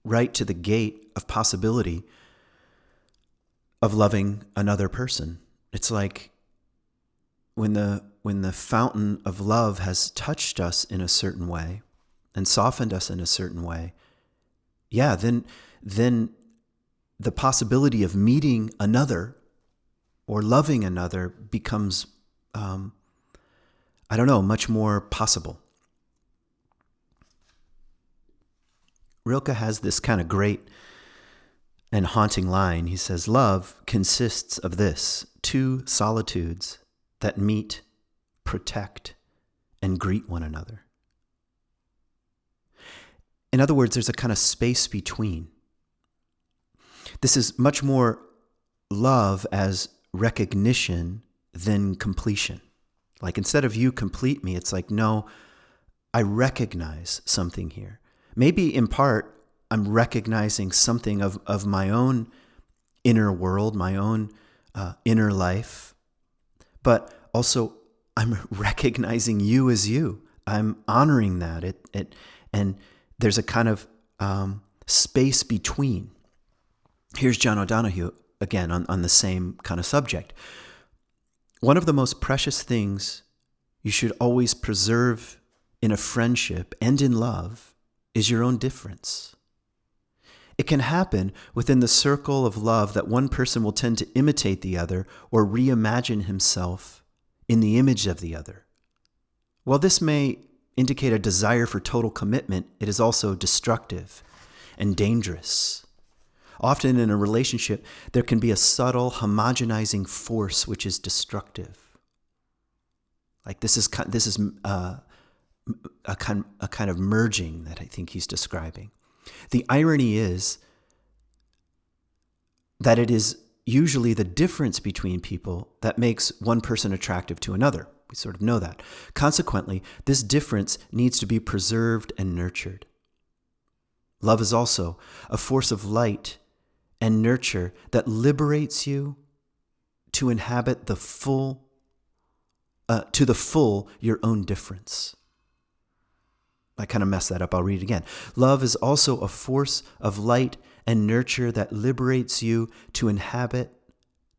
right to the gate of possibility of loving another person. It's like when the fountain of love has touched us in a certain way and softened us in a certain way, then the possibility of meeting another or loving another becomes, much more possible. Rilke has this kind of great and haunting line. He says, love consists of this: two solitudes that meet, protect, and greet one another. In other words, there's a kind of space between. This is much more love as recognition than completion. Like, instead of you complete me, it's like, no, I recognize something here. Maybe in part, I'm recognizing something of my own inner world, my own inner life, but also I'm recognizing you as you. I'm honoring that. And there's a kind of space between. Here's John O'Donohue again on the same kind of subject. One of the most precious things you should always preserve in a friendship and in love is your own difference. It can happen within the circle of love that one person will tend to imitate the other or reimagine himself in the image of the other. While this may indicate a desire for total commitment, it is also destructive and dangerous. Often in a relationship, there can be a subtle homogenizing force which is destructive. Like this is a kind of merging that I think he's describing. The irony is that it is usually the difference between people that makes one person attractive to another. We sort of know that. Consequently, this difference needs to be preserved and nurtured. Love is also a force of light and nurture that liberates you to inhabit to the full your own difference. I kind of messed that up. I'll read it again. Love is also a force of light and nurture that liberates you to inhabit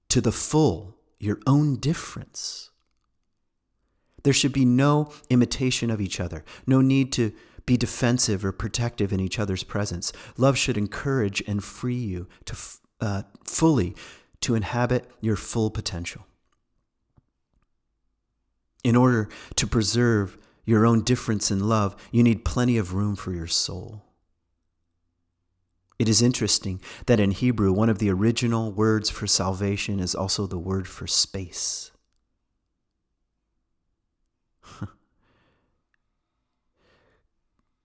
to the full your own difference. There should be no imitation of each other, no need to be defensive or protective in each other's presence. Love should encourage and free you to fully to inhabit your full potential. In order to preserve your own difference in love, you need plenty of room for your soul. It is interesting that in Hebrew, one of the original words for salvation is also the word for space.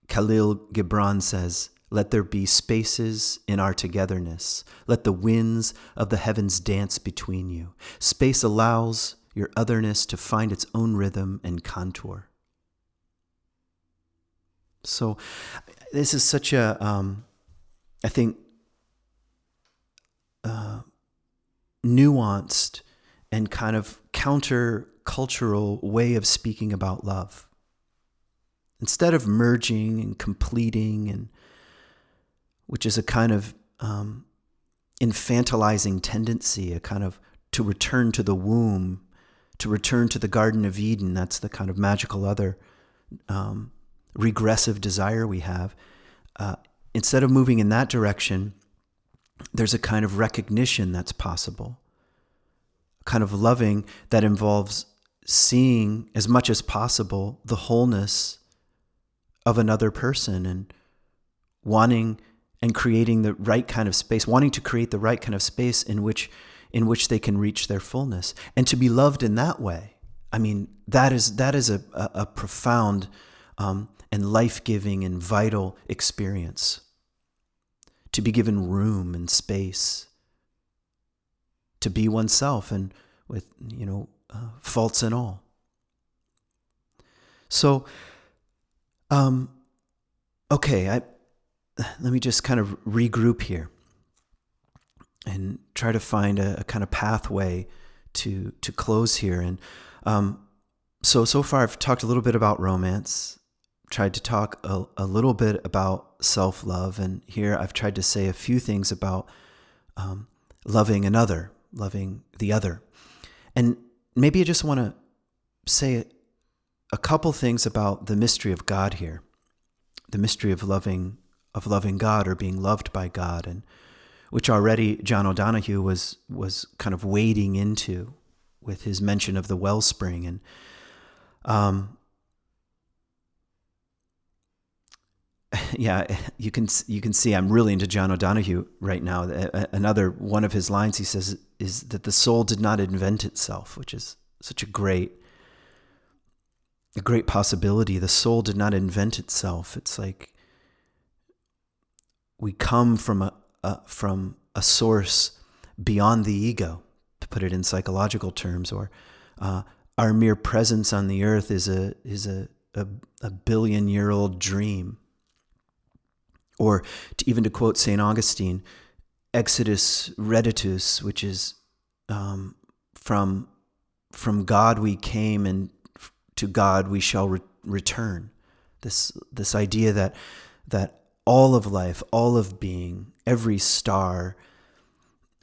Khalil Gibran says, "Let there be spaces in our togetherness. Let the winds of the heavens dance between you. Space allows your otherness to find its own rhythm and contour." So this is such a, I think, nuanced and kind of counter-cultural way of speaking about love. Instead of merging and completing, and which is a kind of infantilizing tendency, a kind of to return to the womb, to return to the Garden of Eden, that's the kind of magical other regressive desire we have. Instead of moving in that direction, there's a kind of recognition that's possible, a kind of loving that involves seeing as much as possible the wholeness of another person and wanting and creating the right kind of space, wanting to create the right kind of space in which they can reach their fullness. And to be loved in that way, I mean, that is a profound and life-giving and vital experience. To be given room and space, to be oneself and with, faults and all. So, okay, let me just kind of regroup here and try to find a kind of pathway to close here. And so far I've talked a little bit about romance, tried to talk a little bit about self-love, and here I've tried to say a few things about loving another, loving the other. And maybe I just want to say a couple things about the mystery of God here, the mystery of loving God or being loved by God. And which already John O'Donohue was kind of wading into with his mention of the wellspring. And yeah, you can see I'm really into John O'Donohue right now. Another one of his lines he says is that the soul did not invent itself, which is such a great possibility. The soul did not invent itself. It's like we come from a source beyond the ego, to put it in psychological terms, or our mere presence on the earth is a billion-year-old dream. Or to quote St. Augustine, Exodus reditus, which is from God we came and to God we shall return. This idea that all of life, all of being, every star,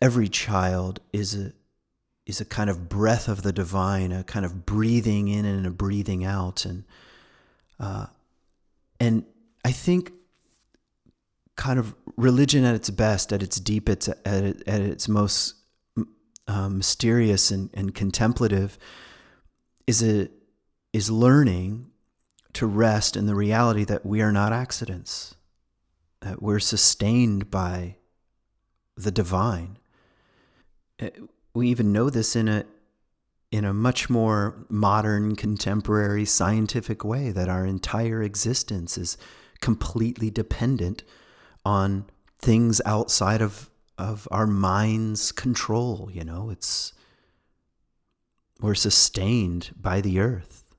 every child is a kind of breath of the divine, a kind of breathing in and a breathing out, and I think kind of religion at its best, at its deepest, at its most mysterious and contemplative, is learning to rest in the reality that we are not accidents, that we're sustained by the divine. We even know this in a much more modern, contemporary, scientific way, that our entire existence is completely dependent on things outside of our mind's control. We're sustained by the earth,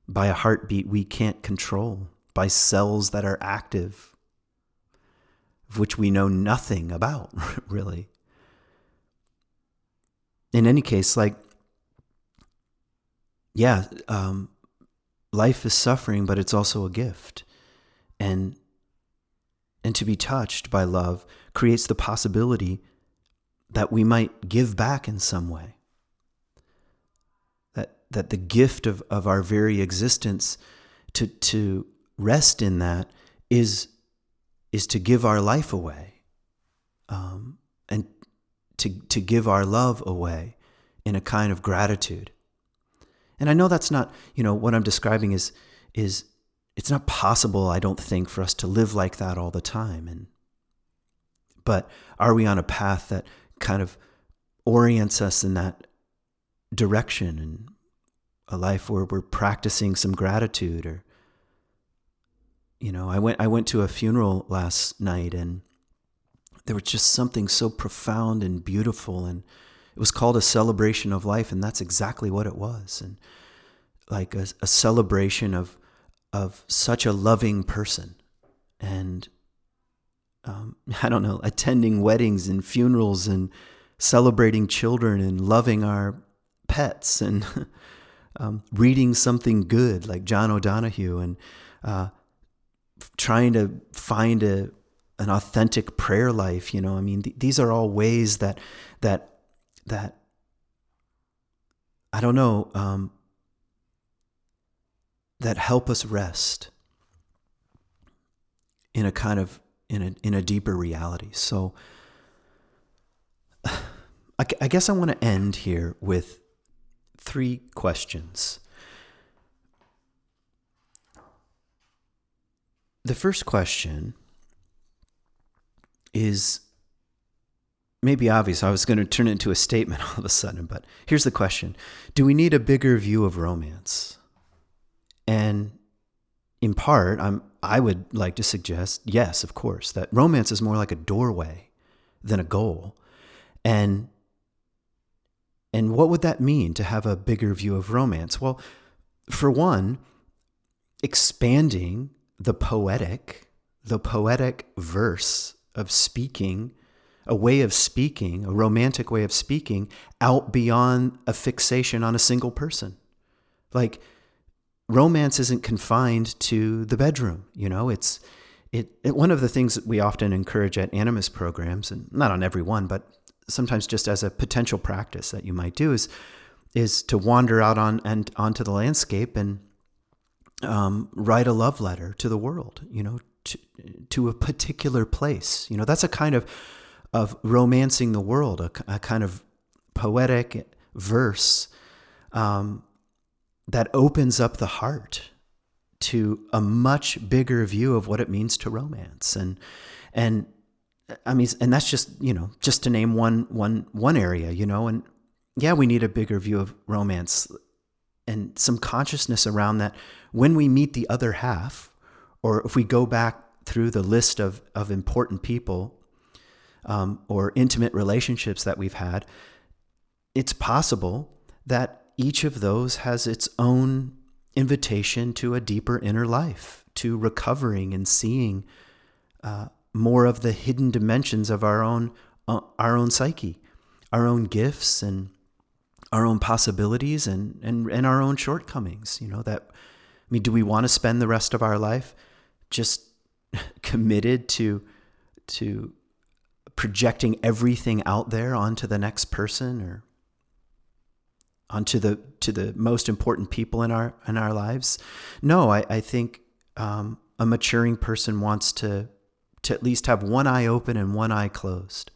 by a heartbeat we can't control, by cells that are active, of which we know nothing about, really. In any case, life is suffering, but it's also a gift. And to be touched by love creates the possibility that we might give back in some way. That the gift of our very existence, to rest in that, is to give our life away, and to give our love away in a kind of gratitude. And I know that's not, what I'm describing is it's not possible, I don't think, for us to live like that all the time. But are we on a path that kind of orients us in that direction, and a life where we're practicing some gratitude? Or, I went to a funeral last night, and there was just something so profound and beautiful, and it was called a celebration of life, and that's exactly what it was. And like a celebration of such a loving person. And I don't know, attending weddings and funerals and celebrating children and loving our pets and reading something good like John O'Donohue, and trying to find an authentic prayer life. These are all ways that I don't know, that help us rest in a kind of in a deeper reality. So I guess I want to end here with 3 questions. The first question is maybe obvious. I was going to turn it into a statement all of a sudden, but here's the question. Do we need a bigger view of romance? And in part, I would like to suggest, yes, of course, that romance is more like a doorway than a goal. And what would that mean, to have a bigger view of romance? Well, for one, expanding the poetic verse of speaking, a way of speaking, a romantic way of speaking, out beyond a fixation on a single person. Like, romance isn't confined to the bedroom. It's one of the things that we often encourage at animist programs, and not on every one, but sometimes just as a potential practice that you might do, is to wander out onto the landscape and write a love letter to the world. to a particular place. That's a kind of romancing the world, a kind of poetic verse that opens up the heart to a much bigger view of what it means to romance. And I mean, and that's just to name one area, and yeah, we need a bigger view of romance and some consciousness around that when we meet the other half, or if we go back through the list of important people or intimate relationships that we've had, it's possible that each of those has its own invitation to a deeper inner life, to recovering and seeing more of the hidden dimensions of our own psyche, our own gifts and our own possibilities and our own shortcomings. Do we want to spend the rest of our life just committed to projecting everything out there onto the next person or onto the most important people in our lives? No, I think a maturing person wants to at least have one eye open and one eye closed,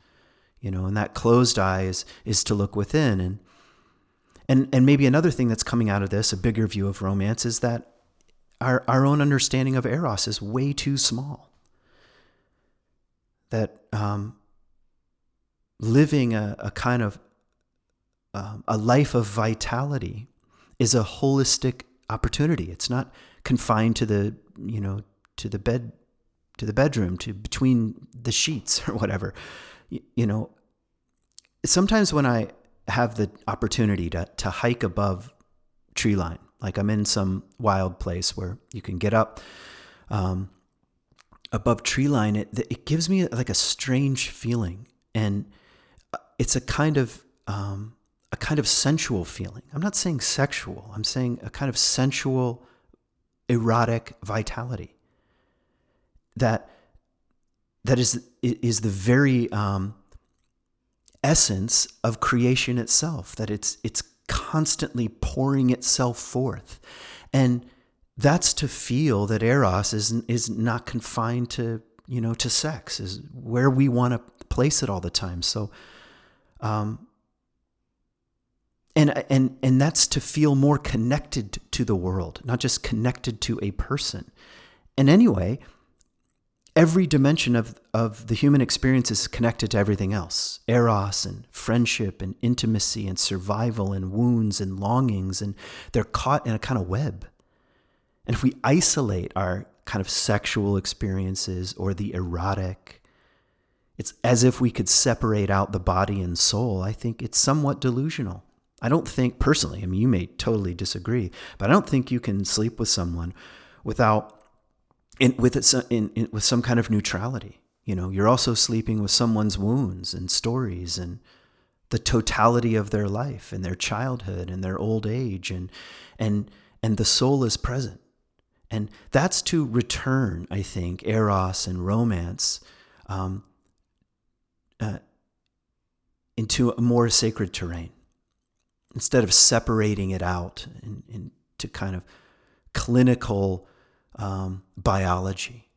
and that closed eye is to look within. And maybe another thing that's coming out of this, a bigger view of romance, is that our own understanding of eros is way too small. That living a kind of a life of vitality is a holistic opportunity. It's not confined to the bedroom, to between the sheets or whatever. Sometimes when I have the opportunity to hike above tree line, like I'm in some wild place where you can get up above tree line, it gives me like a strange feeling, and it's a kind of sensual feeling. I'm not saying sexual. I'm saying a kind of sensual, erotic vitality that is the very essence of creation itself. That it's constantly pouring itself forth, and that's to feel that eros is not confined to sex, is where we want to place it all the time. So, and that's to feel more connected to the world, not just connected to a person. And anyway, every dimension of the human experience is connected to everything else. Eros and friendship and intimacy and survival and wounds and longings, and they're caught in a kind of web. And if we isolate our kind of sexual experiences or the erotic, it's as if we could separate out the body and soul. I think it's somewhat delusional. I don't think, personally, I mean, you may totally disagree, but I don't think you can sleep with someone with some kind of neutrality. You're also sleeping with someone's wounds and stories and the totality of their life and their childhood and their old age, and the soul is present. And that's to return, I think, eros and romance into a more sacred terrain, instead of separating it out into kind of clinical biology.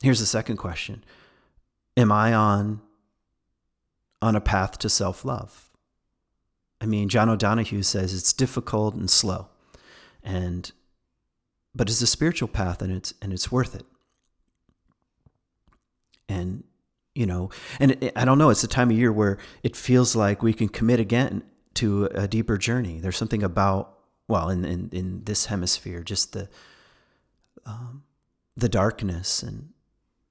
Here's the second question. Am I on a path to self-love? I mean, John O'Donohue says it's difficult and slow, but it's a spiritual path, and it's worth it. And I don't know, it's the time of year where it feels like we can commit again to a deeper journey. There's something about, well, in this hemisphere, just the darkness and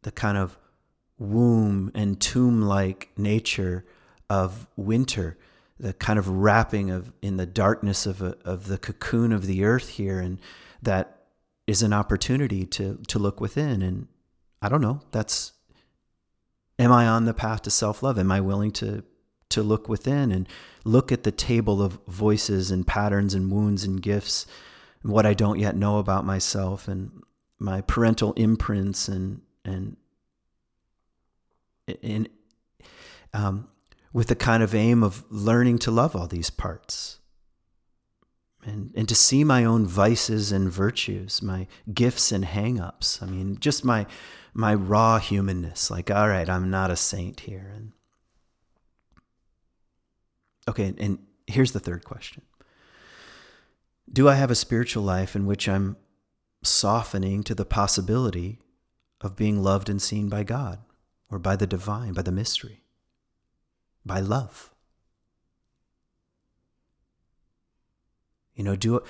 the kind of womb and tomb-like nature of winter, the kind of wrapping in the darkness of the cocoon of the earth here, and that is an opportunity to look within. And I don't know, am I on the path to self-love? Am I willing to look within and look at the table of voices and patterns and wounds and gifts and what I don't yet know about myself and my parental imprints and with the kind of aim of learning to love all these parts and to see my own vices and virtues, my gifts and hang-ups. I mean, just my raw humanness. Like, all right, I'm not a saint here. And okay, and here's the third question. Do I have a spiritual life in which I'm softening to the possibility of being loved and seen by God, or by the divine, by the mystery, by love? You know,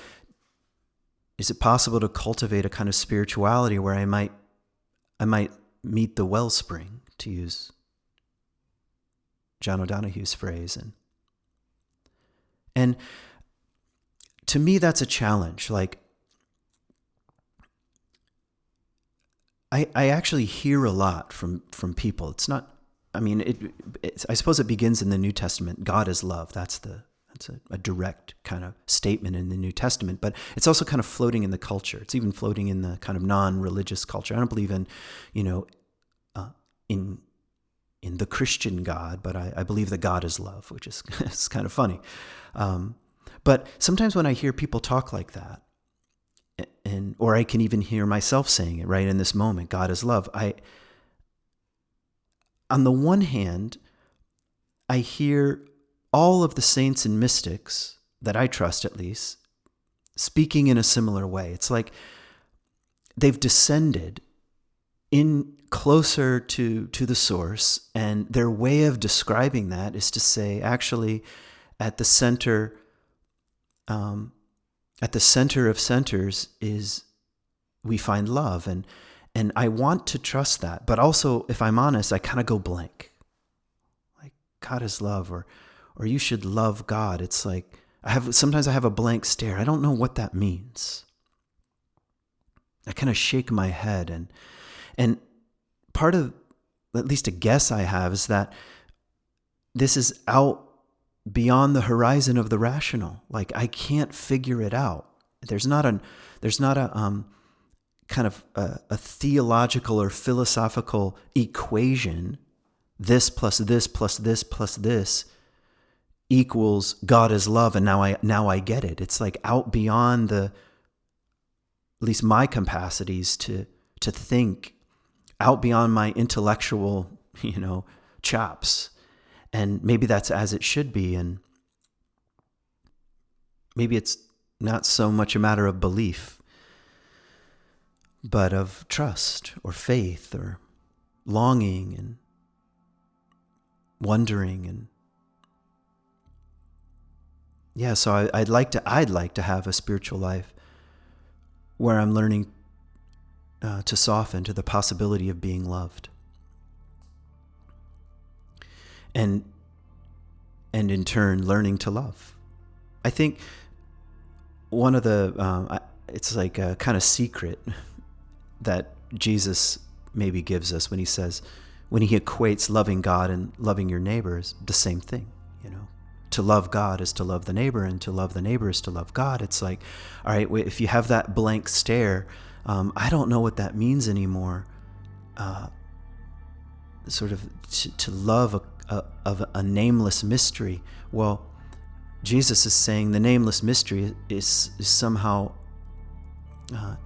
is it possible to cultivate a kind of spirituality where I might meet the wellspring, to use John O'Donohue's phrase, and to me that's a challenge. Like, I actually hear a lot from people. It's not. I mean, I suppose it begins in the New Testament. God is love. That's a direct kind of statement in the New Testament, but it's also kind of floating in the culture. It's even floating in the kind of non-religious culture. I don't believe in, in the Christian God, but I believe that God is love, which is it's kind of funny. But sometimes when I hear people talk like that, or I can even hear myself saying it right in this moment, God is love. On the one hand, I hear all of the saints and mystics that I trust, at least, speaking in a similar way. It's like they've descended in closer to the source, and their way of describing that is to say, actually, at the center of centers is we find love, and I want to trust that, but also, if I'm honest, I kind of go blank. Like, God is love, or you should love God. It's like sometimes I have a blank stare. I don't know what that means. I kind of shake my head, and part of, at least a guess I have, is that this is out beyond the horizon of the rational. Like, I can't figure it out. There's not a kind of a theological or philosophical equation. This plus this plus this plus this equals God is love, and now I get it. It's like out beyond at least my capacities to think, out beyond my intellectual, chops. And maybe that's as it should be, and maybe it's not so much a matter of belief, but of trust or faith or longing and wondering. And yeah, so I'd like to have a spiritual life where I'm learning to soften to the possibility of being loved, and in turn learning to love. I think one of the it's like a kind of secret that Jesus maybe gives us when he equates loving God and loving your neighbor is the same thing. To love God is to love the neighbor, and to love the neighbor is to love God. It's like, all right, if you have that blank stare, I don't know what that means anymore. Sort of to love of a nameless mystery. Well, Jesus is saying the nameless mystery is somehow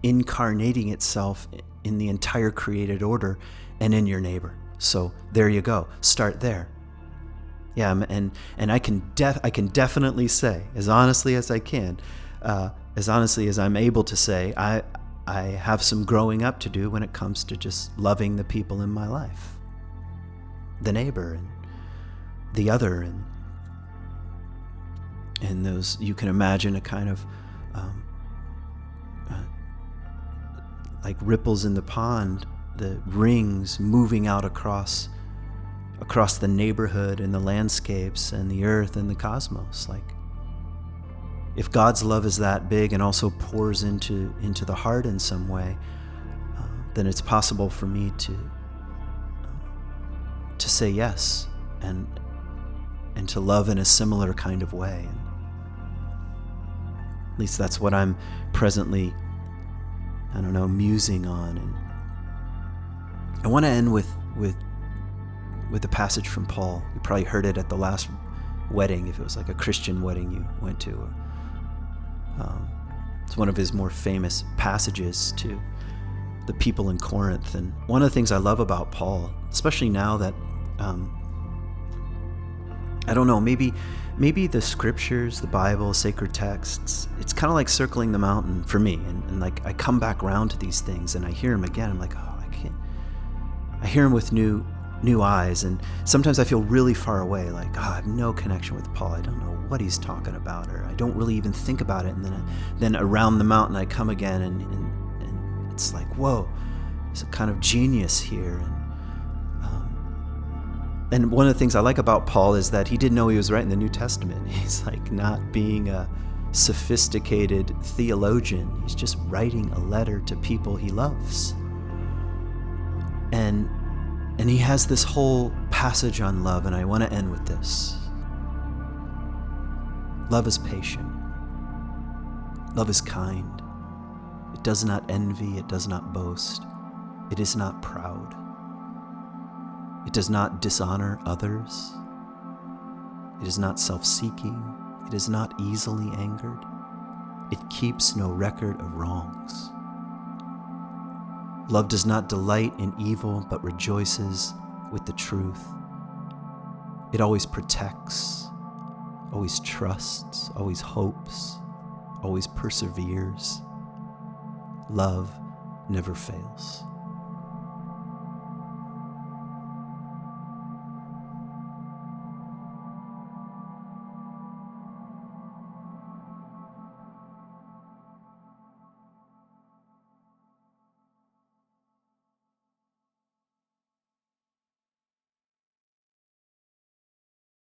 incarnating itself in the entire created order and in your neighbor. So there you go. Start there. Yeah, and I can definitely say, as honestly as I can, as honestly as I'm able to say, I have some growing up to do when it comes to just loving the people in my life, the neighbor and the other, and those, you can imagine a kind of like ripples in the pond, the rings moving out across the neighborhood and the landscapes and the earth and the cosmos. Like, if God's love is that big and also pours into the heart in some way, then it's possible for me to say yes and to love in a similar kind of way. And at least that's what I'm presently, musing on. And I want to end with a passage from Paul. You probably heard it at the last wedding, if it was like a Christian wedding you went to. It's one of his more famous passages to the people in Corinth. And one of the things I love about Paul, especially now that, I don't know, maybe the scriptures, the Bible, sacred texts, it's kind of like circling the mountain for me. And like I come back around to these things and I hear them again. I'm like, oh, I hear them with new eyes. And sometimes I feel really far away, like, oh, I have no connection with Paul. I don't know what he's talking about, or I don't really even think about it. And then around the mountain I come again, and it's like, whoa, there's a kind of genius here. And one of the things I like about Paul is that he didn't know he was writing the New Testament. He's like not being a sophisticated theologian. He's just writing a letter to people he loves. And he has this whole passage on love, and I want to end with this. Love is patient. Love is kind. It does not envy. It does not boast. It is not proud. It does not dishonor others. It is not self-seeking. It is not easily angered. It keeps no record of wrongs. Love does not delight in evil, but rejoices with the truth. It always protects, always trusts, always hopes, always perseveres. Love never fails.